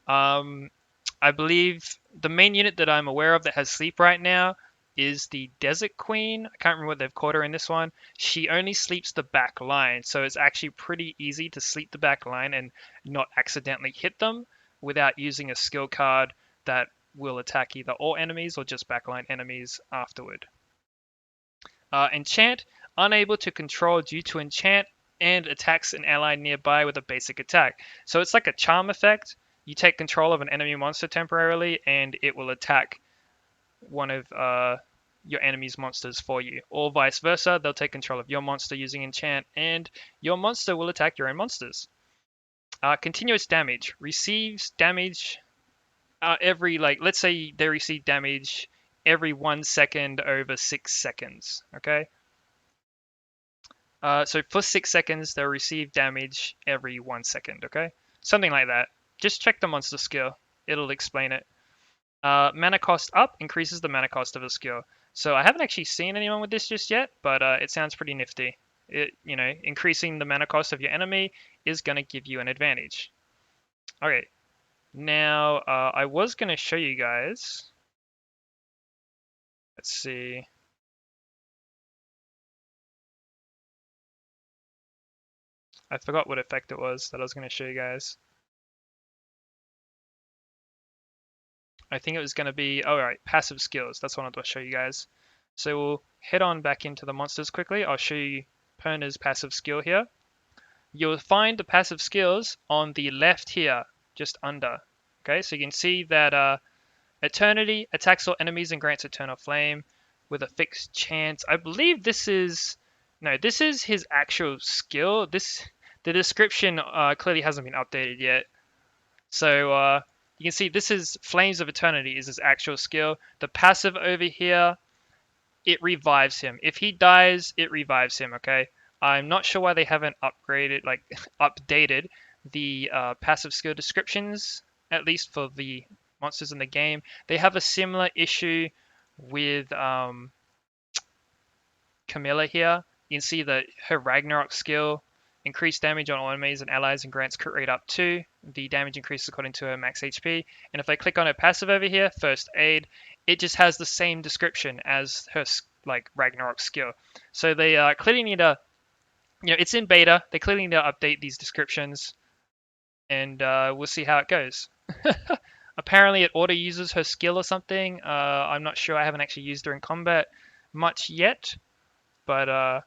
I believe the main unit that I'm aware of that has sleep right now is the Desert Queen. I can't remember what they've called her in this one. She only sleeps the back line, so it's actually pretty easy to sleep the back line and not accidentally hit them without using a skill card that will attack either all enemies or just backline enemies afterward. Enchant, unable to control due to enchant and attacks an ally nearby with a basic attack. So it's like a charm effect. You take control of an enemy monster temporarily and it will attack one of your enemy's monsters for you. Or vice versa, they'll take control of your monster using enchant and your monster will attack your own monsters. Continuous damage. Receives damage every, let's say they receive damage every 1 second over 6 seconds, okay? So for 6 seconds, they'll receive damage every 1 second, okay? Something like that. Just check the monster skill. It'll explain it. Mana cost up increases the mana cost of a skill. So I haven't actually seen anyone with this just yet, but it sounds pretty nifty. Increasing the mana cost of your enemy is going to give you an advantage. Okay, now I was going to show you guys. Let's see. I forgot what effect it was that I was going to show you guys. I think it was going to be, alright, passive skills. That's what I wanted to show you guys. So we'll head on back into the monsters quickly. I'll show you Perna's passive skill here. You'll find the passive skills on the left here, just under. Okay, so you can see that Eternity attacks all enemies and grants Eternal Flame with a fixed chance. I believe this is his actual skill. The description clearly hasn't been updated yet. So you can see this is Flames of Eternity is his actual skill. The passive over here, it revives him. If he dies, it revives him, okay? I'm not sure why they haven't updated the passive skill descriptions, at least for the monsters in the game. They have a similar issue with Camilla here. You can see that her Ragnarok skill increased damage on all enemies and allies and grants crit rate up 2. The damage increases according to her max HP. And if I click on her passive over here, First Aid, it just has the same description as her like Ragnarok skill. So they clearly need to, it's in beta. They clearly need to update these descriptions, and we'll see how it goes. Apparently, it auto uses her skill or something. I'm not sure. I haven't actually used her in combat much yet, but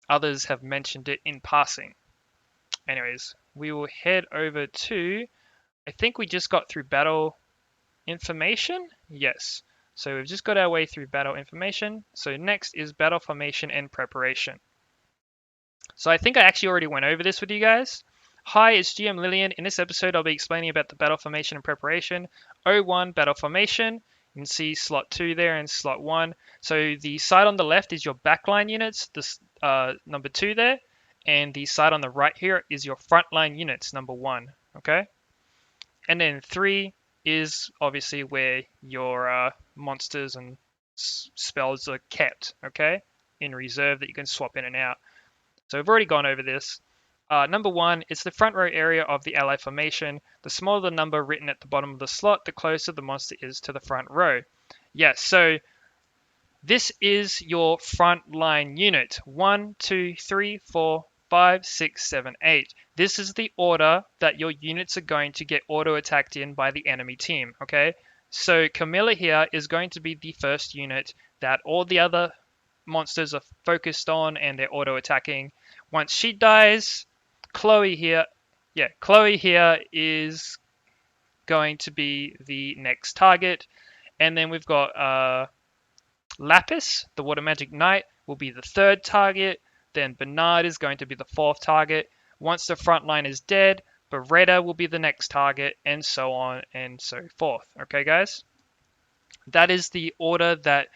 others have mentioned it in passing. Anyways, we will head over to, I think we just got through battle information. Yes. So we've just got our way through battle information. So next is battle formation and preparation. So I think I actually already went over this with you guys. Hi, it's GM Lillian. In this episode, I'll be explaining about the battle formation and preparation. O1 battle formation. You can see slot 2 there and slot 1. So the side on the left is your backline units, this number 2 there. And the side on the right here is your frontline units, number 1. Okay? And then 3 is obviously where your monsters and spells are kept, okay? In reserve that you can swap in and out. So we've already gone over this. Number 1 is the front row area of the ally formation. The smaller the number written at the bottom of the slot, the closer the monster is to the front row. Yes, so this is your front line unit. 1, 2, 3, 4, 5, 6, 7, 8. This is the order that your units are going to get auto-attacked in by the enemy team, okay? So Camilla here is going to be the first unit that all the other monsters are focused on and they're auto-attacking. Once she dies, Chloe here is going to be the next target. And then we've got Lapis, the Water Magic Knight, will be the third target. Then Bernard is going to be the fourth target. Once the front line is dead, Beretta will be the next target, and so on and so forth. Okay, guys? That is the order that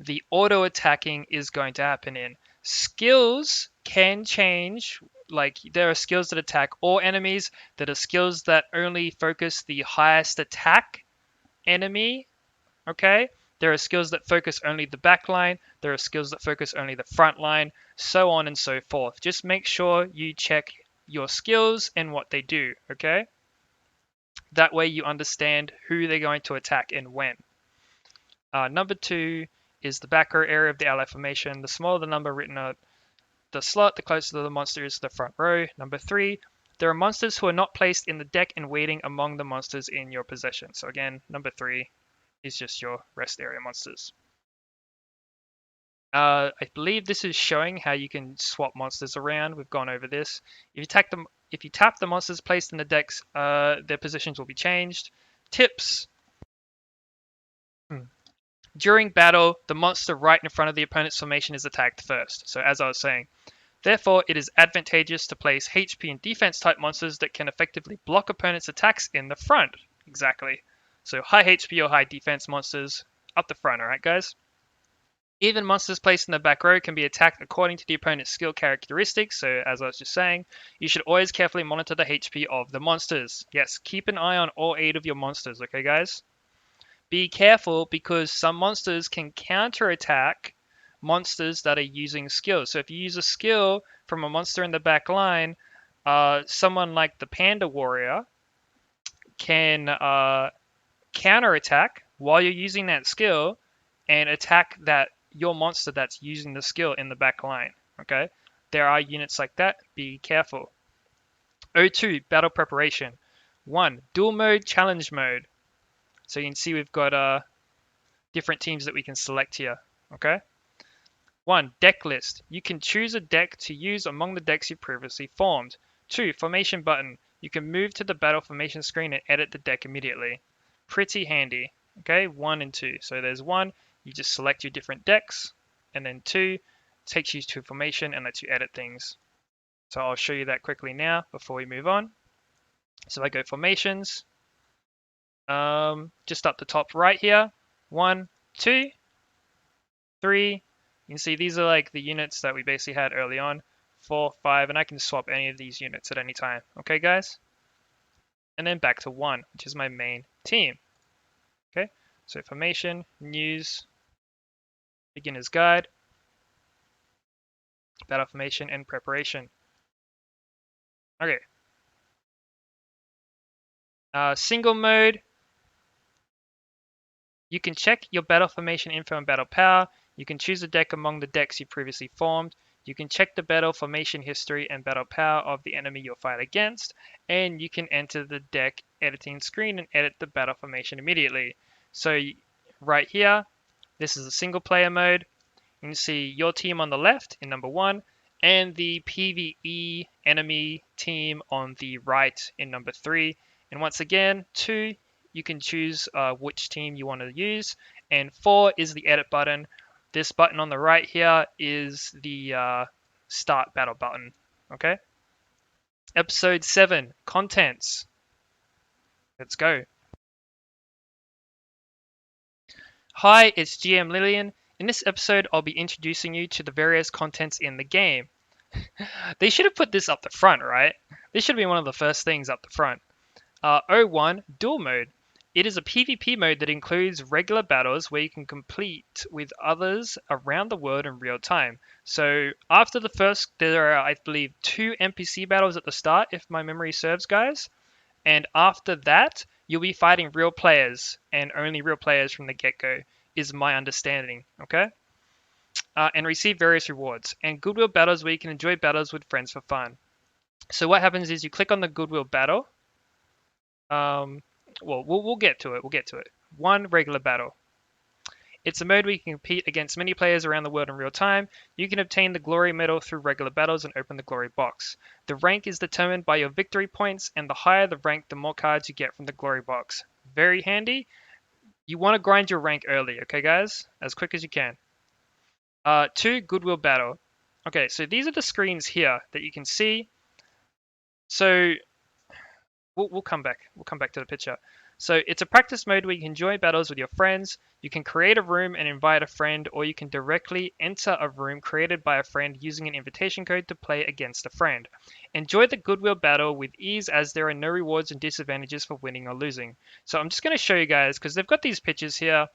the auto attacking is going to happen in. Skills can change. Like, there are skills that attack all enemies. There are skills that only focus the highest attack enemy. Okay? There are skills that focus only the back line. There are skills that focus only the front line, so on and so forth. Just make sure you check your skills and what they do, okay? That way you understand who they're going to attack and when. Number 2 is the back row area of the ally formation. The smaller the number written at the slot, the closer the monster is to the front row. Number 3, there are monsters who are not placed in the deck and waiting among the monsters in your possession. So again, number 3 is just your rest area monsters. I believe this is showing how you can swap monsters around. We've gone over this. If you tap the monsters placed in the decks, their positions will be changed. Tips. During battle, the monster right in front of the opponent's formation is attacked first. So as I was saying, therefore it is advantageous to place HP and defense type monsters that can effectively block opponents' attacks in the front. Exactly. So high HP or high defense monsters up the front, alright guys? Even monsters placed in the back row can be attacked according to the opponent's skill characteristics, so as I was just saying, you should always carefully monitor the HP of the monsters. Yes, keep an eye on all 8 of your monsters, okay guys? Be careful because some monsters can counterattack monsters that are using skills. So if you use a skill from a monster in the back line, someone like the Panda Warrior can counterattack while you're using that skill and attack your monster that's using the skill in the back line. Okay, there are units like that. Be careful. O2 battle preparation. 1 dual mode, challenge mode. So you can see we've got different teams that we can select here. Okay. 1 deck list. You can choose a deck to use among the decks you previously formed. 2 formation button. You can move to the battle formation screen and edit the deck immediately. Pretty handy. Okay, 1 and 2. So there's 1, you just select your different decks, and then 2 takes you to formation and lets you edit things. So I'll show you that quickly now before we move on. So if I go formations, just up the top right here, 1, 2, 3. You can see these are like the units that we basically had early on. 4, 5, and I can swap any of these units at any time. Okay, guys? And then back to 1, which is my main team. Okay, So formation, news, beginner's guide, battle formation, and preparation. Okay. Single mode, you can check your battle formation info and battle power. You can choose a deck among the decks you previously formed. You can check the battle formation history and battle power of the enemy you'll fight against. And you can enter the deck editing screen and edit the battle formation immediately. So right here, this is a single player mode. You can see your team on the left in number 1 and the PvE enemy team on the right in number 3. And once again, 2, you can choose which team you want to use. And 4 is the edit button. This button on the right here is the start battle button. Okay. Episode 7, contents. Let's go. Hi, it's GM Lillian. In this episode, I'll be introducing you to the various contents in the game. They should have put this up the front, right? This should be one of the first things up the front. 01, Duel Mode. It is a PvP mode that includes regular battles where you can compete with others around the world in real time. So after the first, there are, I believe, 2 NPC battles at the start, if my memory serves, guys. And after that, you'll be fighting real players, and only real players from the get-go, is my understanding, okay? And receive various rewards. And Goodwill battles where you can enjoy battles with friends for fun. So what happens is you click on the Goodwill battle. Well, we'll get to it. We'll get to it. 1, regular battle. It's a mode where you can compete against many players around the world in real time. You can obtain the glory medal through regular battles and open the glory box. The rank is determined by your victory points, and the higher the rank, the more cards you get from the glory box. Very handy. You want to grind your rank early, okay, guys? As quick as you can. 2, Goodwill battle. Okay, so these are the screens here that you can see. So we'll come back. We'll come back to the picture. So it's a practice mode where you can enjoy battles with your friends. You can create a room and invite a friend, or you can directly enter a room created by a friend using an invitation code to play against a friend. Enjoy the Goodwill battle with ease, as there are no rewards and disadvantages for winning or losing. So I'm just going to show you guys, because they've got these pictures here,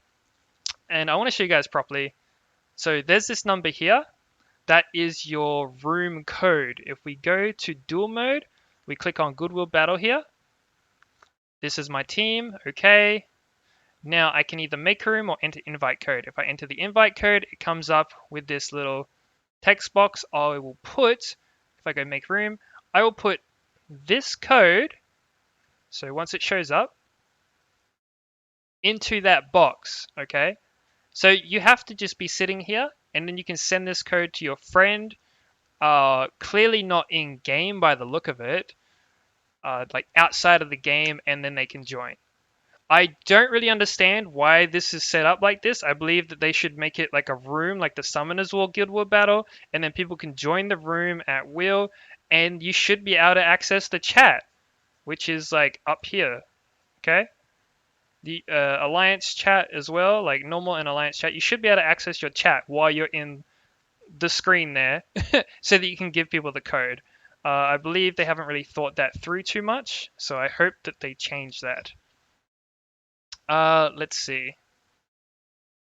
and I want to show you guys properly. So there's this number here. That is your room code. If we go to duel mode, we click on Goodwill battle here. This is my team, okay. Now I can either make a room or enter invite code. If I enter the invite code, it comes up with this little text box. I will put, if I go make room, I will put this code, so once it shows up, into that box, okay. So you have to just be sitting here, and then you can send this code to your friend, clearly not in game by the look of it, like outside of the game, and then they can join. I don't really understand why this is set up like this. I believe that they should make it like a room, like the Summoners War Guild War battle, and then people can join the room at will, and you should be able to access the chat, which is like up here, okay? The Alliance chat as well, like normal and Alliance chat. You should be able to access your chat while you're in the screen there, so that you can give people the code. I believe they haven't really thought that through too much, so I hope that they change that. Let's see.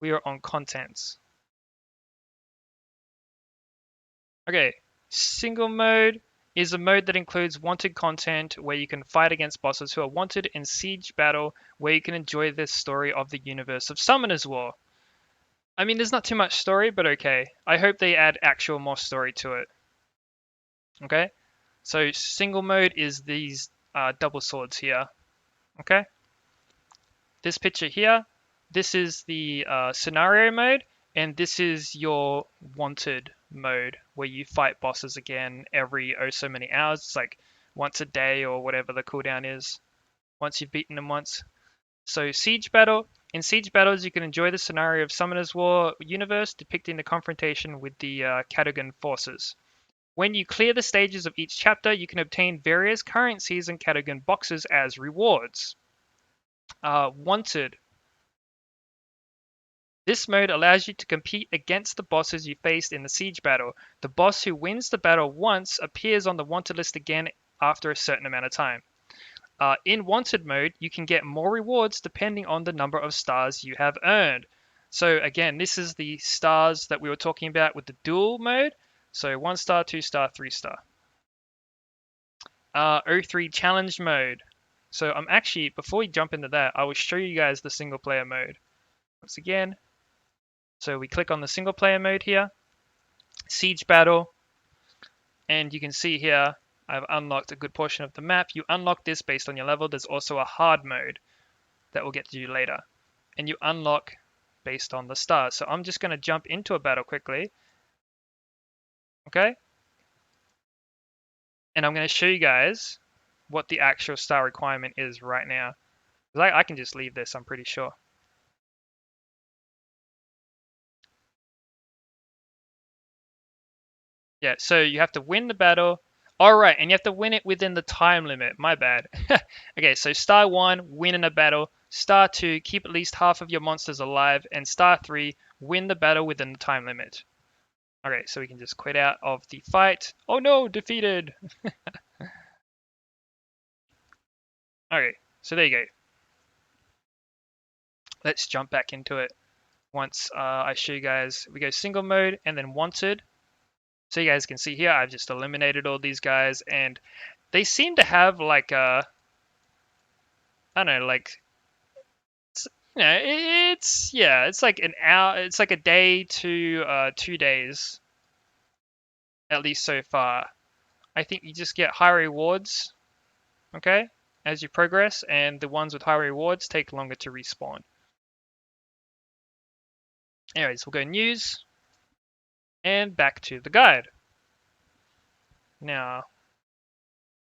We are on contents. Okay, single mode is a mode that includes wanted content where you can fight against bosses who are wanted in siege battle, where you can enjoy the story of the universe of Summoners War. I mean, there's not too much story, but okay. I hope they add actual more story to it. Okay, so single mode is these double swords here. Okay, this picture here, this is the scenario mode, and this is your wanted mode, where you fight bosses again every oh so many hours. It's like once a day or whatever the cooldown is, once you've beaten them once. So siege battle. In siege battles, you can enjoy the scenario of Summoners War universe, depicting the confrontation with the Cadogan forces. When you clear the stages of each chapter, you can obtain various currencies and Cadogan boxes as rewards. Wanted. This mode allows you to compete against the bosses you faced in the siege battle. The boss who wins the battle once appears on the wanted list again after a certain amount of time. In wanted mode, you can get more rewards depending on the number of stars you have earned. So again, this is the stars that we were talking about with the dual mode. So 1 star, 2 star, 3 star. O3 challenge mode. So I'm actually, before we jump into that, I will show you guys the single player mode. Once again, so we click on the single player mode here, siege battle, and you can see here, I've unlocked a good portion of the map. You unlock this based on your level. There's also a hard mode that we'll get to you later. And you unlock based on the stars. So I'm just going to jump into a battle quickly. Okay? And I'm going to show you guys what the actual star requirement is right now. I can just leave this, I'm pretty sure. Yeah, so you have to win the battle. All right, and you have to win it within the time limit. My bad. Okay, so star 1, win in a battle. Star 2, keep at least half of your monsters alive. And star 3, win the battle within the time limit. Okay, so we can just quit out of the fight. Oh no, defeated. Okay, so there you go. Let's jump back into it. Once I show you guys, we go single mode and then wanted. So you guys can see here, I've just eliminated all these guys, and they seem to have like a, I don't know, like, you know, it's like an hour, it's like a day to 2 days, at least so far. I think you just get high rewards, okay, as you progress, and the ones with high rewards take longer to respawn. Anyways, we'll go news, and back to the guide. Now,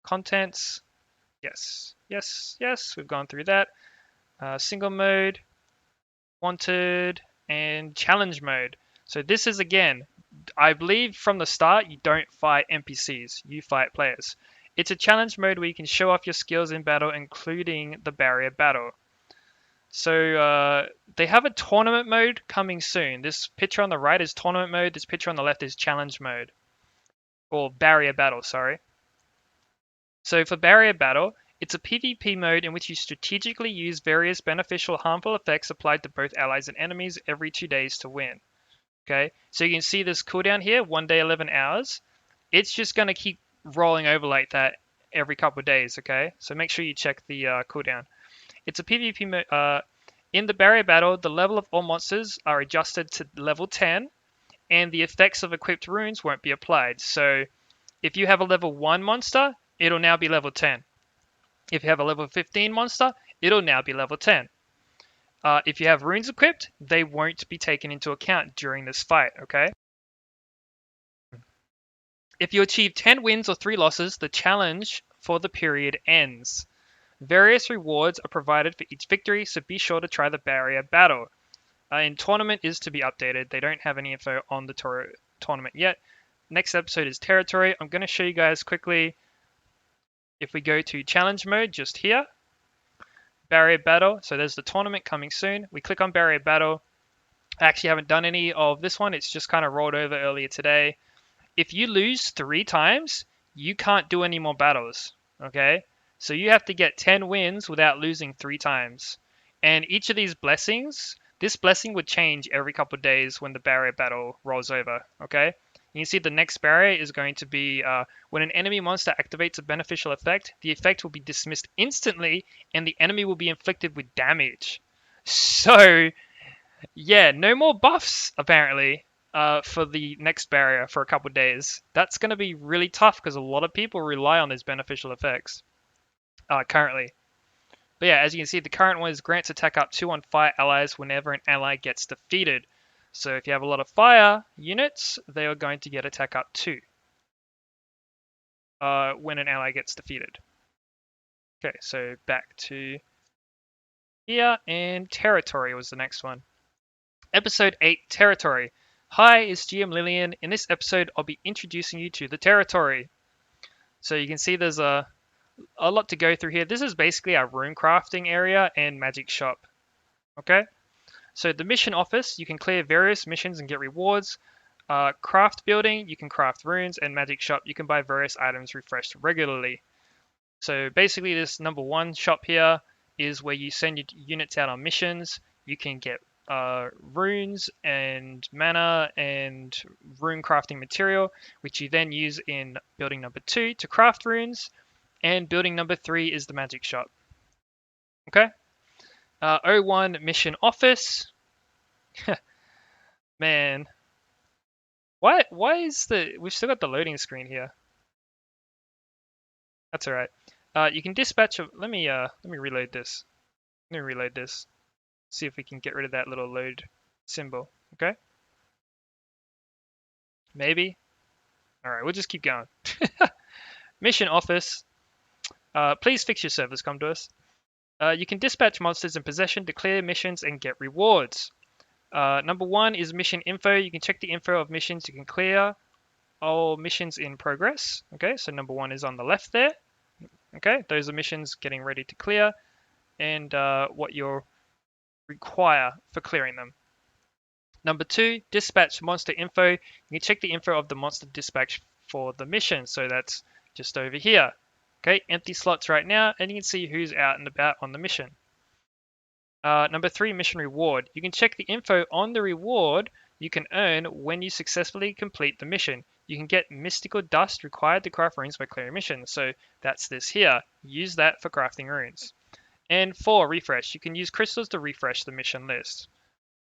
contents, yes, yes, yes, we've gone through that. Single mode, wanted, and challenge mode. So this is, again, I believe from the start you don't fight NPCs, you fight players. It's a challenge mode where you can show off your skills in battle, including the barrier battle. So they have a tournament mode coming soon. This picture on the right is tournament mode, this picture on the left is challenge mode. Or barrier battle, sorry. So for barrier battle, it's a PvP mode in which you strategically use various beneficial harmful effects applied to both allies and enemies every 2 days to win. Okay, so you can see this cooldown here, 1 day, 11 hours. It's just going to keep rolling over like that every couple of days, okay? So make sure you check the cooldown. It's a PvP mode. In the barrier battle, the level of all monsters are adjusted to level 10, and the effects of equipped runes won't be applied. So if you have a level 1 monster, it'll now be level 10. If you have a level 15 monster, it'll now be level 10. If you have runes equipped, they won't be taken into account during this fight, okay? If you achieve 10 wins or 3 losses, the challenge for the period ends. Various rewards are provided for each victory, so be sure to try the barrier battle. In tournament is to be updated. They don't have any info on the tournament yet. Next episode is territory. I'm going to show you guys quickly. If we go to challenge mode just here, barrier battle. So there's the tournament coming soon. We click on barrier battle. I actually haven't done any of this one. It's just kind of rolled over earlier today. If you lose 3 times, you can't do any more battles. Okay? So you have to get 10 wins without losing 3 times. And each of these blessings, this blessing would change every couple of days when the barrier battle rolls over. Okay? You can see the next barrier is going to be when an enemy monster activates a beneficial effect, the effect will be dismissed instantly and the enemy will be inflicted with damage. So, yeah, no more buffs, apparently, for the next barrier for a couple of days. That's going to be really tough because a lot of people rely on these beneficial effects currently. But yeah, as you can see, the current one is grants attack up 2 on fire allies whenever an ally gets defeated. So if you have a lot of fire units, they are going to get attack up 2 when an ally gets defeated. Okay, so back to here, and territory was the next one. Episode 8, Territory. Hi, it's GM Lillian. In this episode, I'll be introducing you to the territory. So you can see there's a lot to go through here. This is basically our rune crafting area and magic shop. Okay? So the mission office, you can clear various missions and get rewards. Craft building, you can craft runes, and magic shop, you can buy various items refreshed regularly. So basically this number 1 shop here is where you send your units out on missions. You can get runes and mana and rune crafting material, which you then use in building number 2 to craft runes, and building number 3 is the magic shop. Okay. O1 mission office. Man, why is we've still got the loading screen here? That's all right. You can dispatch let me reload this. Let me reload this. See if we can get rid of that little load symbol. Okay. Maybe. All right, we'll just keep going. Mission office. Please fix your servers, Com2Us. You can dispatch monsters in possession to clear missions and get rewards. Number 1 is mission info. You can check the info of missions you can clear. All missions in progress. Okay, so number 1 is on the left there. Okay, those are missions getting ready to clear and what you'll require for clearing them. Number 2, dispatch monster info. You can check the info of the monster dispatch for the mission. So that's just over here. Okay, empty slots right now, and you can see who's out and about on the mission. Number 3, mission reward. You can check the info on the reward you can earn when you successfully complete the mission. You can get mystical dust required to craft runes by clearing missions. So that's this here. Use that for crafting runes. And 4, refresh. You can use crystals to refresh the mission list.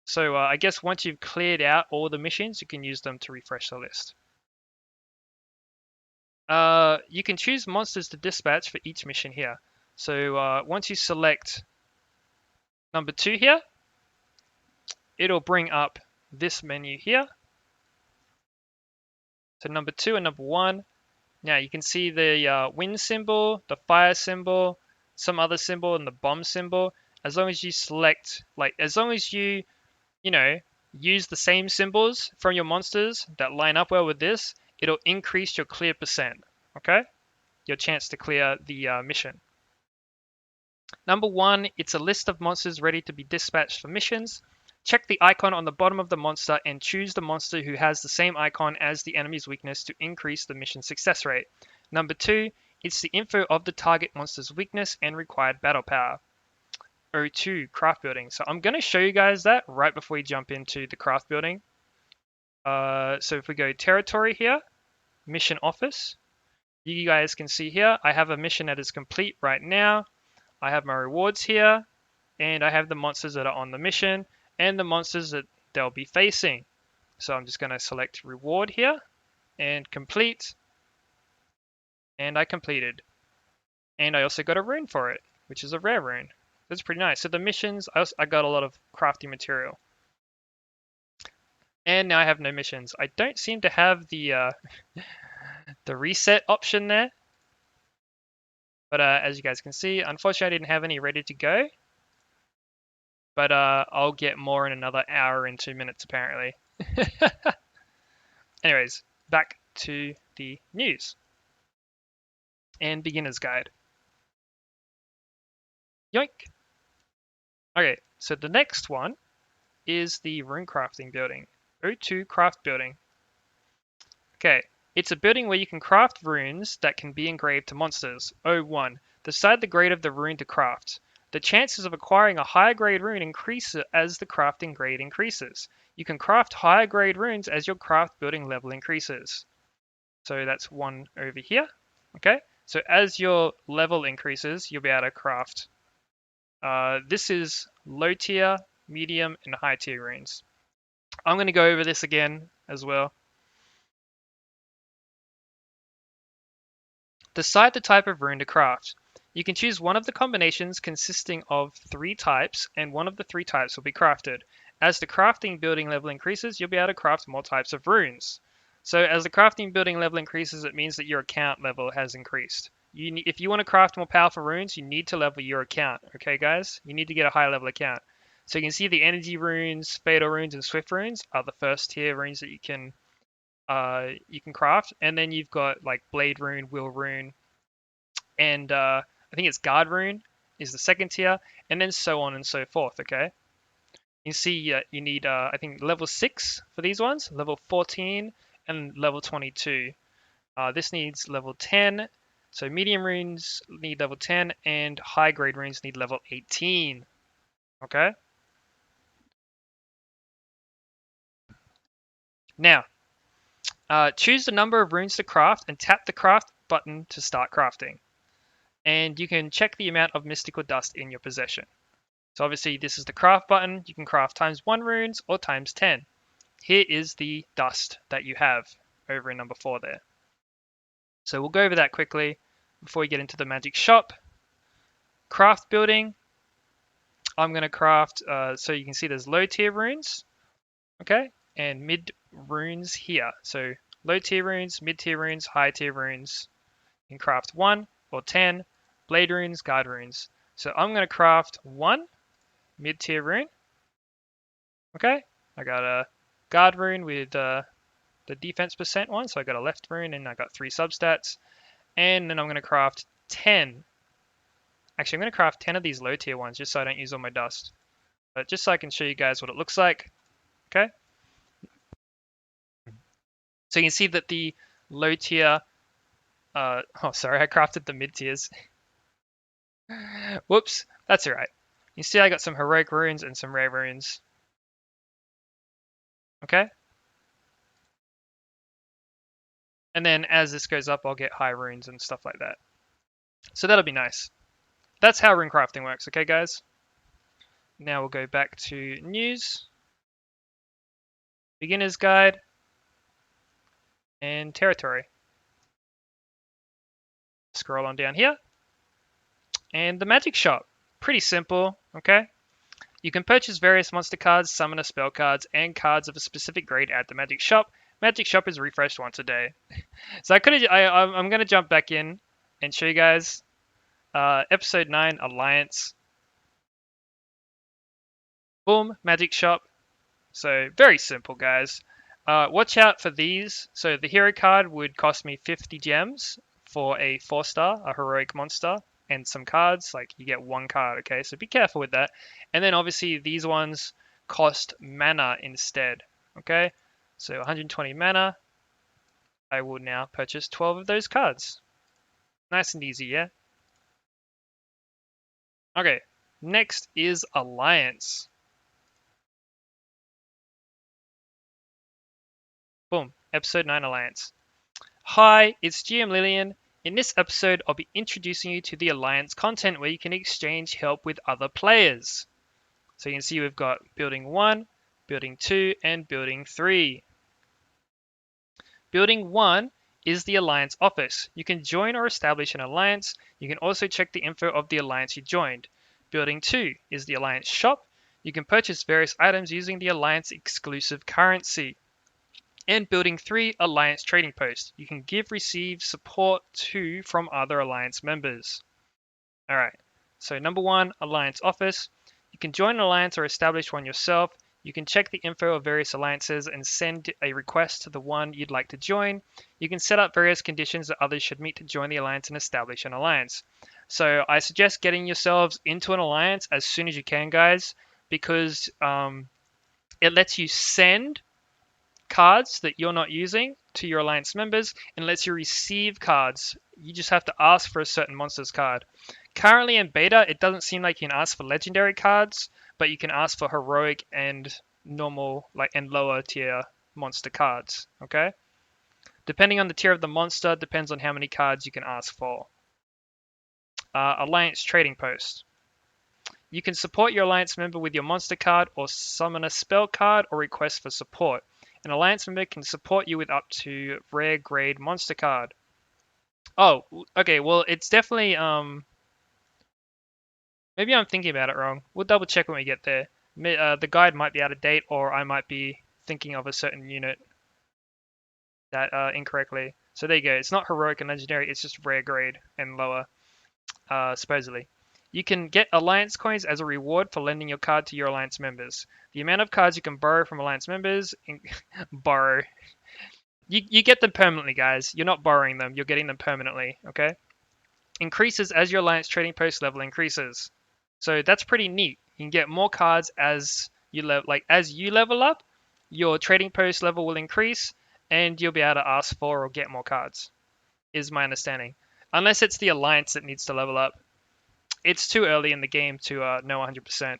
So I guess once you've cleared out all the missions, you can use them to refresh the list. You can choose monsters to dispatch for each mission here. So once you select number 2 here, it'll bring up this menu here. So number 2 and number 1. Now you can see the wind symbol, the fire symbol, some other symbol, and the bomb symbol. As long as you select, as long as you use the same symbols from your monsters that line up well with this, it'll increase your clear percent, okay? Your chance to clear the mission. Number 1, it's a list of monsters ready to be dispatched for missions. Check the icon on the bottom of the monster and choose the monster who has the same icon as the enemy's weakness to increase the mission success rate. Number 2, it's the info of the target monster's weakness and required battle power. O2, craft building. So I'm going to show you guys that right before we jump into the craft building. So if we go territory here, mission office, you guys can see here, I have a mission that is complete right now. I have my rewards here, and I have the monsters that are on the mission and the monsters that they'll be facing. So I'm just going to select reward here and complete, and I completed. And I also got a rune for it, which is a rare rune. That's pretty nice. So the missions, I got a lot of crafting material. And now I have no missions. I don't seem to have the the reset option there. But as you guys can see, unfortunately I didn't have any ready to go. But I'll get more in another hour and 2 minutes apparently. Anyways, back to the news and beginner's guide. Yoink! Okay, so the next one is the rune crafting building. O2 craft building. Okay, it's a building where you can craft runes that can be engraved to monsters. O1. Decide the grade of the rune to craft. The chances of acquiring a higher grade rune increase as the crafting grade increases. You can craft higher grade runes as your craft building level increases. So that's 1 over here. Okay, so as your level increases, you'll be able to craft. This is low tier, medium, and high tier runes. I'm going to go over this again as well. Decide the type of rune to craft. You can choose one of the combinations consisting of 3 types, and one of the 3 types will be crafted. As the crafting building level increases, you'll be able to craft more types of runes. So as the crafting building level increases, it means that your account level has increased. If you want to craft more powerful runes, you need to level your account. Okay, guys? You need to get a high level account. So you can see the energy runes, fatal runes, and swift runes are the first tier runes that you can craft. And then you've got like blade rune, will rune, and I think it's guard rune is the second tier, and then so on and so forth. Okay. You see, you need I think level 6 for these ones, level 14, and level 22. This needs level 10 So medium runes need level 10 and high grade runes need level 18. Okay? Now, choose the number of runes to craft and tap the craft button to start crafting. And you can check the amount of mystical dust in your possession. So obviously this is the craft button. You can craft times 1 runes or times 10. Here is the dust that you have over in number 4 there. So we'll go over that quickly before we get into the magic shop. Craft building. I'm going to craft, so you can see there's low tier runes, okay, and mid runes here. So low tier runes, mid tier runes, high tier runes. You can craft 1 or 10, blade runes, guard runes. So I'm going to craft 1 mid tier rune, okay. I got a guard rune with the defense percent one, so I got a left rune and I got 3 substats. And then I'm going to craft 10. Actually, I'm going to craft 10 of these low tier ones just so I don't use all my dust. But just so I can show you guys what it looks like. Okay. So you can see that the low tier, oh, sorry, I crafted the mid tiers. Whoops, that's all right. You see I got some heroic runes and some rare runes. Okay. And then as this goes up, I'll get high runes and stuff like that. So that'll be nice. That's how rune crafting works, okay, guys? Now we'll go back to news, beginner's guide, and territory. Scroll on down here. And the magic shop. Pretty simple, okay? You can purchase various monster cards, summoner spell cards, and cards of a specific grade at the magic shop. Magic shop is refreshed once a day. So I'm going to jump back in and show you guys episode 9 Alliance. Boom, magic shop. So very simple, guys. Watch out for these. So the hero card would cost me 50 gems for a 4-star, a heroic monster, and some cards. Like you get 1 card, okay? So be careful with that. And then obviously these ones cost mana instead, okay? So 120 mana. I will now purchase 12 of those cards. Nice and easy, yeah? Okay, next is Alliance. Boom, episode 9 Alliance. Hi, it's GM Lillian. In this episode, I'll be introducing you to the Alliance content where you can exchange help with other players. So you can see we've got Building 1, Building 2, and Building 3. Building 1 is the Alliance office. You can join or establish an alliance. You can also check the info of the alliance you joined. Building 2 is the Alliance shop. You can purchase various items using the Alliance exclusive currency. And Building 3, Alliance Trading Post. You can receive support too from other Alliance members. Alright, so number 1, Alliance Office. You can join an alliance or establish one yourself. You can check the info of various alliances and send a request to the one you'd like to join. You can set up various conditions that others should meet to join the alliance and establish an alliance. So I suggest getting yourselves into an alliance as soon as you can, guys, because it lets you send cards that you're not using to your alliance members and lets you receive cards. You just have to ask for a certain monster's card. Currently in beta, it doesn't seem like you can ask for legendary cards, but you can ask for heroic and normal, and lower tier monster cards, okay? Depending on the tier of the monster, depends on how many cards you can ask for. Alliance Trading Post. You can support your alliance member with your monster card or summon a spell card or request for support. An alliance member can support you with up to rare grade monster card. Oh, okay, well, it's definitely, maybe I'm thinking about it wrong. We'll double check when we get there. The guide might be out of date, or I might be thinking of a certain unit that incorrectly. So there you go. It's not heroic and legendary, it's just rare grade and lower, supposedly. You can get alliance coins as a reward for lending your card to your alliance members. The amount of cards you can borrow from alliance members, borrow. You get them permanently, guys. You're not borrowing them. You're getting them permanently, okay? Increases as your alliance trading post level increases. So that's pretty neat. You can get more cards as you level up, your trading post level will increase, and you'll be able to ask for or get more cards, is my understanding. Unless it's the alliance that needs to level up. It's too early in the game to know 100%.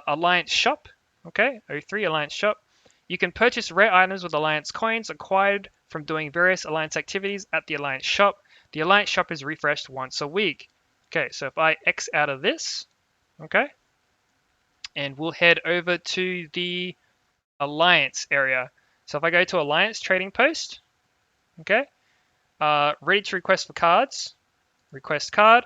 Alliance shop. Okay, O3 alliance shop. You can purchase rare items with alliance coins acquired from doing various alliance activities at the alliance shop. The alliance shop is refreshed once a week. Okay, so if I X out of this, okay, and we'll head over to the alliance area. So if I go to alliance trading post, okay, ready to request for cards, request card.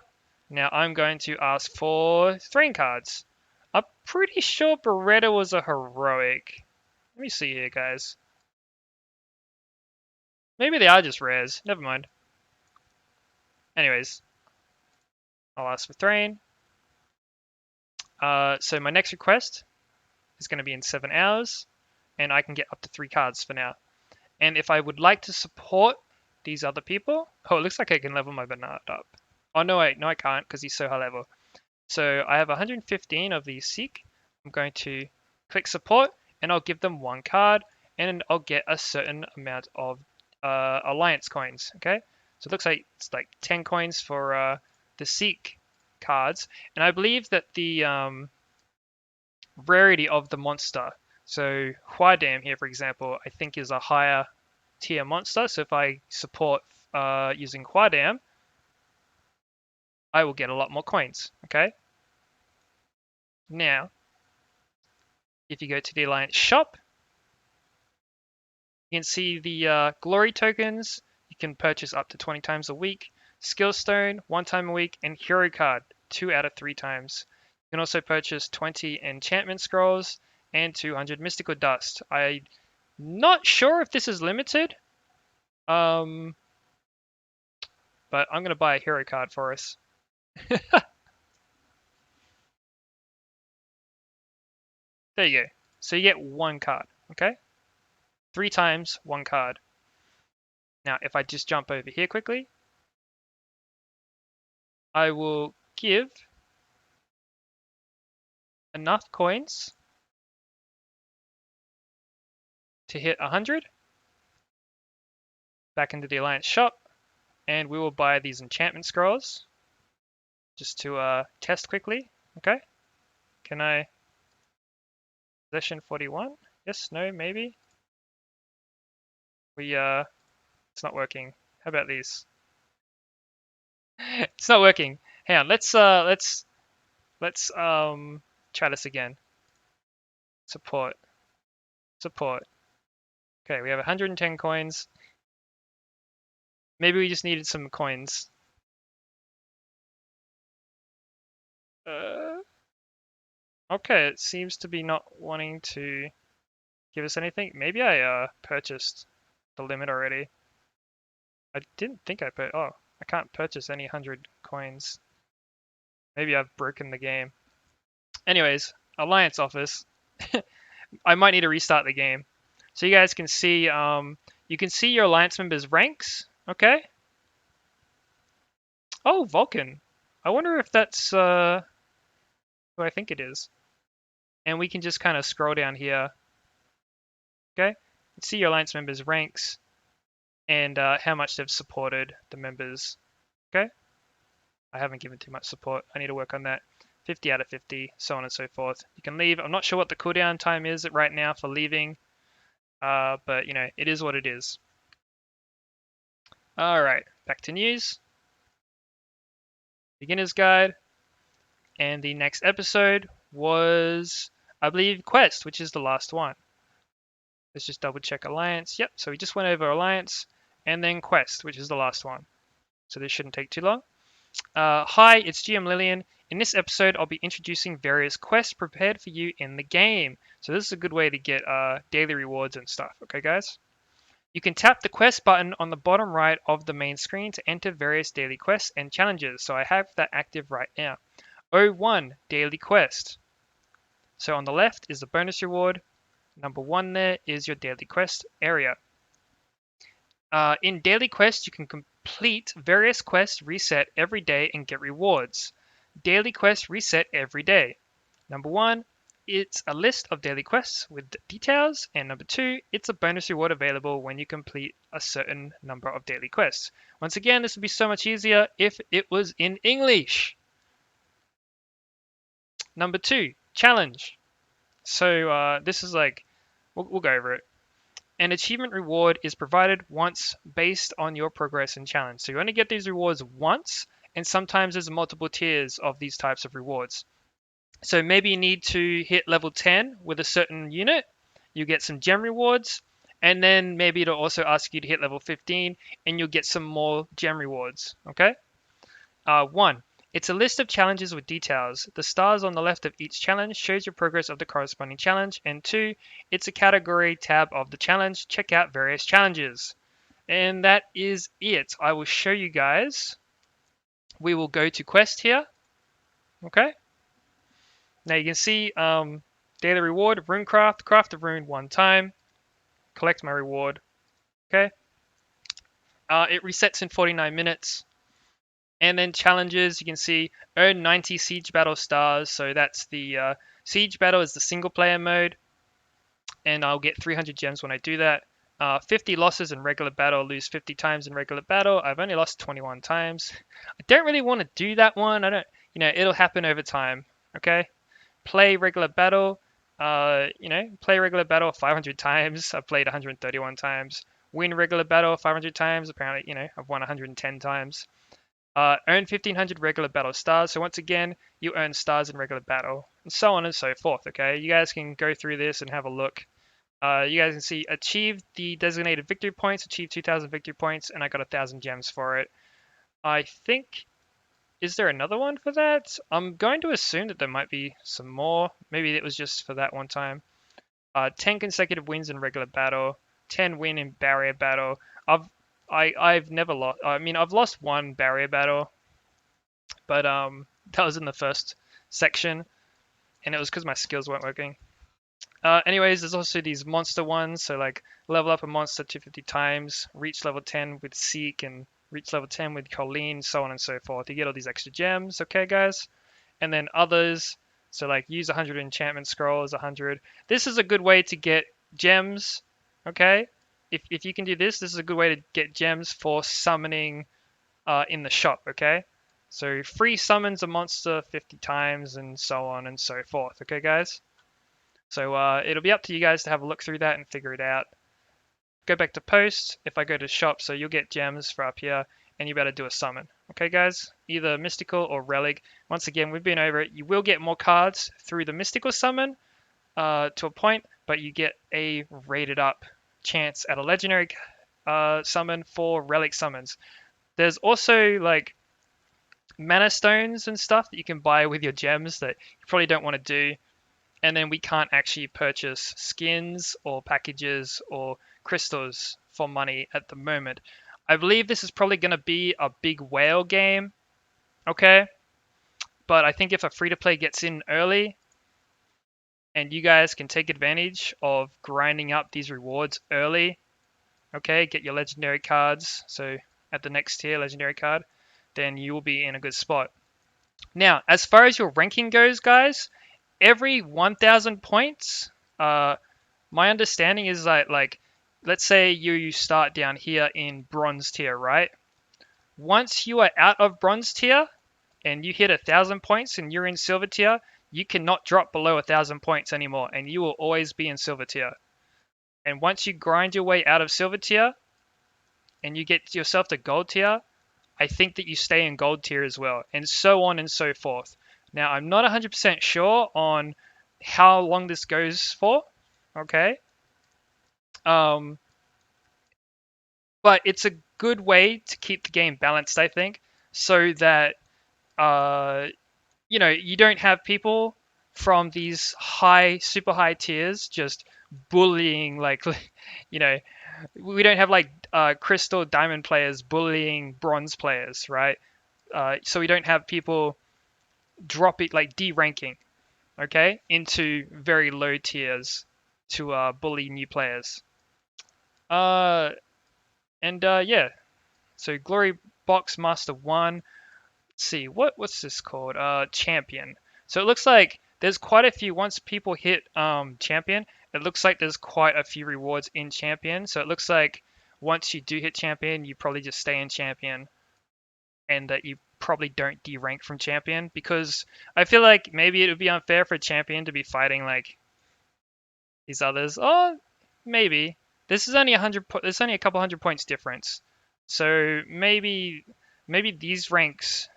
Now I'm going to ask for Thrain cards. I'm pretty sure Beretta was a heroic. Let me see here, guys. Maybe they are just rares. Never mind. Anyways, I'll ask for Thrain. So my next request is going to be in 7 hours, and I can get up to 3 cards for now. And if I would like to support these other people, oh, it looks like I can level my Bernard up. Oh no, wait, no, I can't because he's so high level. So I have 115 of these Seek. I'm going to click support, and I'll give them 1 card, and I'll get a certain amount of alliance coins. Okay, so it looks like it's like 10 coins for the Seek cards, and I believe that the rarity of the monster. So Huadam here, for example, I think is a higher tier monster. So if I support using Huadam, I will get a lot more coins. Okay. Now, if you go to the Alliance shop, you can see the glory tokens. You can purchase up to 20 times a week. Skill stone, 1 time a week, and hero card, 2 out of 3 times. You can also purchase 20 enchantment scrolls and 200 mystical dust. I'm not sure if this is limited, but I'm going to buy a hero card for us. There you go. So you get 1 card, okay? 3 times 1 card. Now, if I just jump over here quickly, I will give enough coins to hit 100 back into the Alliance shop, and we will buy these enchantment scrolls just to test quickly. Okay, can I possession 41? Yes, no, maybe. It's not working. How about these? It's not working. Hang on, let's try this again. Support. Okay, we have 110 coins. Maybe we just needed some coins. Okay, it seems to be not wanting to give us anything. Maybe I purchased the limit already. I didn't think I put. Oh, I can't purchase any 100 coins. Maybe I've broken the game. Anyways, Alliance office. I might need to restart the game. So you guys can see, you can see your Alliance members' ranks. Okay. Oh, Vulcan. I wonder if that's who I think it is. And we can just kind of scroll down here. Okay. See your Alliance members' ranks and how much they've supported the members. Okay. I haven't given too much support. I need to work on that. 50 out of 50, so on and so forth. You can leave. I'm not sure what the cooldown time is right now for leaving, but you know, it is what it is. All right, back to news. Beginner's guide. And the next episode was, I believe, Quest, which is the last one. Let's just double check Alliance. Yep, so we just went over Alliance and then Quest, which is the last one. So this shouldn't take too long. Hi, it's GM Lillian. In this episode, I'll be introducing various quests prepared for you in the game. So this is a good way to get daily rewards and stuff. Okay, guys? You can tap the quest button on the bottom right of the main screen to enter various daily quests and challenges. So I have that active right now. O1 daily quest. So on the left is the bonus reward. Number 1 there is your daily quest area. In daily quests, you can complete various quests reset every day and get rewards. Daily quests reset every day. Number 1 it's a list of daily quests with details. And number 2, it's a bonus reward available when you complete a certain number of daily quests. Once again, this would be so much easier if it was in English. Number 2, challenge. So this is like, we'll go over it. An achievement reward is provided once based on your progress in challenge. So you only get these rewards once, and sometimes there's multiple tiers of these types of rewards. So maybe you need to hit level 10 with a certain unit, you get some gem rewards, and then maybe it'll also ask you to hit level 15 and you'll get some more gem rewards, okay? 1. It's a list of challenges with details. The stars on the left of each challenge shows your progress of the corresponding challenge. And 2, it's a category tab of the challenge. Check out various challenges. And that is it. I will show you guys. We will go to quest here. Okay. Now you can see daily reward, rune craft a rune 1 time, collect my reward. Okay. It resets in 49 minutes. And then challenges, you can see earn 90 siege battle stars. So that's the siege battle is the single player mode. And I'll get 300 gems when I do that. 50 losses in regular battle, lose 50 times in regular battle. I've only lost 21 times. I don't really want to do that one. It'll happen over time. Okay. Play regular battle. Play regular battle 500 times. I've played 131 times. Win regular battle 500 times. Apparently, I've won 110 times. Earn 1500 regular battle stars. So once again, you earn stars in regular battle, and so on and so forth. Okay, you guys can go through this and have a look. You guys can see achieve the designated victory points, achieve 2000 victory points, and I got 1000 gems for it. I think, is there another one for that? I'm going to assume that there might be some more. Maybe it was just for that one time. 10 consecutive wins in regular battle, 10 win in barrier battle. I've never lost. I mean, I've lost one barrier battle, but that was in the first section, and it was because my skills weren't working. Anyways, there's also these monster ones. So like level up a monster 250 times, reach level 10 with Seek, and reach level 10 with Colleen, so on and so forth. You get all these extra gems, okay, guys? And then others. So like use 100 enchantment scrolls, 100. This is a good way to get gems, okay? If you can do this, this is a good way to get gems for summoning in the shop, okay? So free summons a monster 50 times and so on and so forth, okay, guys? So it'll be up to you guys to have a look through that and figure it out. Go back to post. If I go to shop, so you'll get gems for up here, and you better do a summon. Okay, guys? Either mystical or relic. Once again, we've been over it. You will get more cards through the mystical summon to a point, but you get a rated up chance at a legendary summon for relic summons. There's also like mana stones and stuff that you can buy with your gems that you probably don't want to do. And then we can't actually purchase skins or packages or crystals for money at the moment. I believe this is probably going to be a big whale game, okay? But I think if a free-to-play gets in early and you guys can take advantage of grinding up these rewards early, okay, get your legendary cards, so at the next tier, legendary card, then you will be in a good spot. Now, as far as your ranking goes, guys, every 1000 points, my understanding is that, like, let's say you start down here in bronze tier, right? Once you are out of bronze tier and you hit 1000 points and you're in silver tier, you cannot drop below 1000 points anymore, and you will always be in silver tier. And once you grind your way out of silver tier and you get yourself to gold tier, I think that you stay in gold tier as well, and so on and so forth. Now, I'm not 100% sure on how long this goes for, okay? But it's a good way to keep the game balanced, I think, so that, you don't have people from these super high tiers just bullying, like, we don't have like crystal diamond players bullying bronze players, right? So we don't have people drop it, like de-ranking, okay, into very low tiers to bully new players. Yeah, so Glory Box Master 1. Let's see, what's this called? Champion. So it looks like there's quite a few. Once people hit champion, it looks like there's quite a few rewards in champion. So it looks like once you do hit champion, you probably just stay in champion, and that you probably don't derank from champion, because I feel like maybe it would be unfair for champion to be fighting like these others. Oh, maybe this is only 100. There's only a couple hundred points difference, so maybe these ranks.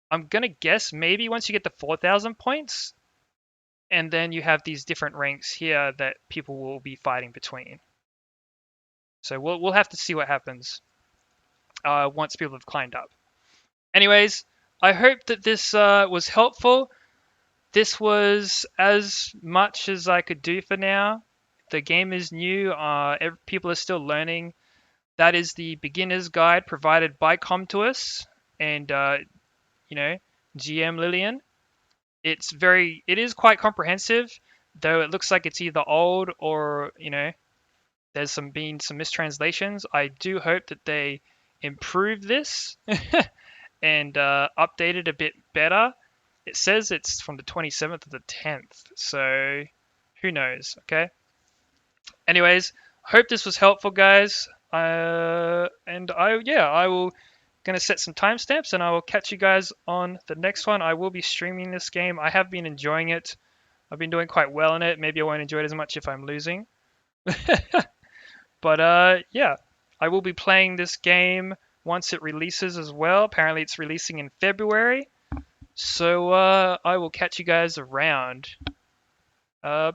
I'm gonna guess maybe once you get to 4,000 points, and then you have these different ranks here that people will be fighting between. So we'll have to see what happens once people have climbed up. Anyways, I hope that this was helpful. This was as much as I could do for now. The game is new. People are still learning. That is the beginner's guide provided by Com2Us and GM Lillian. It is quite comprehensive, though it looks like it's either old or there's been some mistranslations. I do hope that they improve this and update it a bit better. It says it's from the 27th of the 10th, so who knows? Okay. Anyways, hope this was helpful, guys. And I will gonna set some timestamps, and I will catch you guys on the next one. I will be streaming this game. I have been enjoying it. I've been doing quite well in it. Maybe I won't enjoy it as much if I'm losing. But yeah, I will be playing this game once it releases as well. Apparently it's releasing in February. So I will catch you guys around.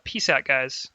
Peace out, guys.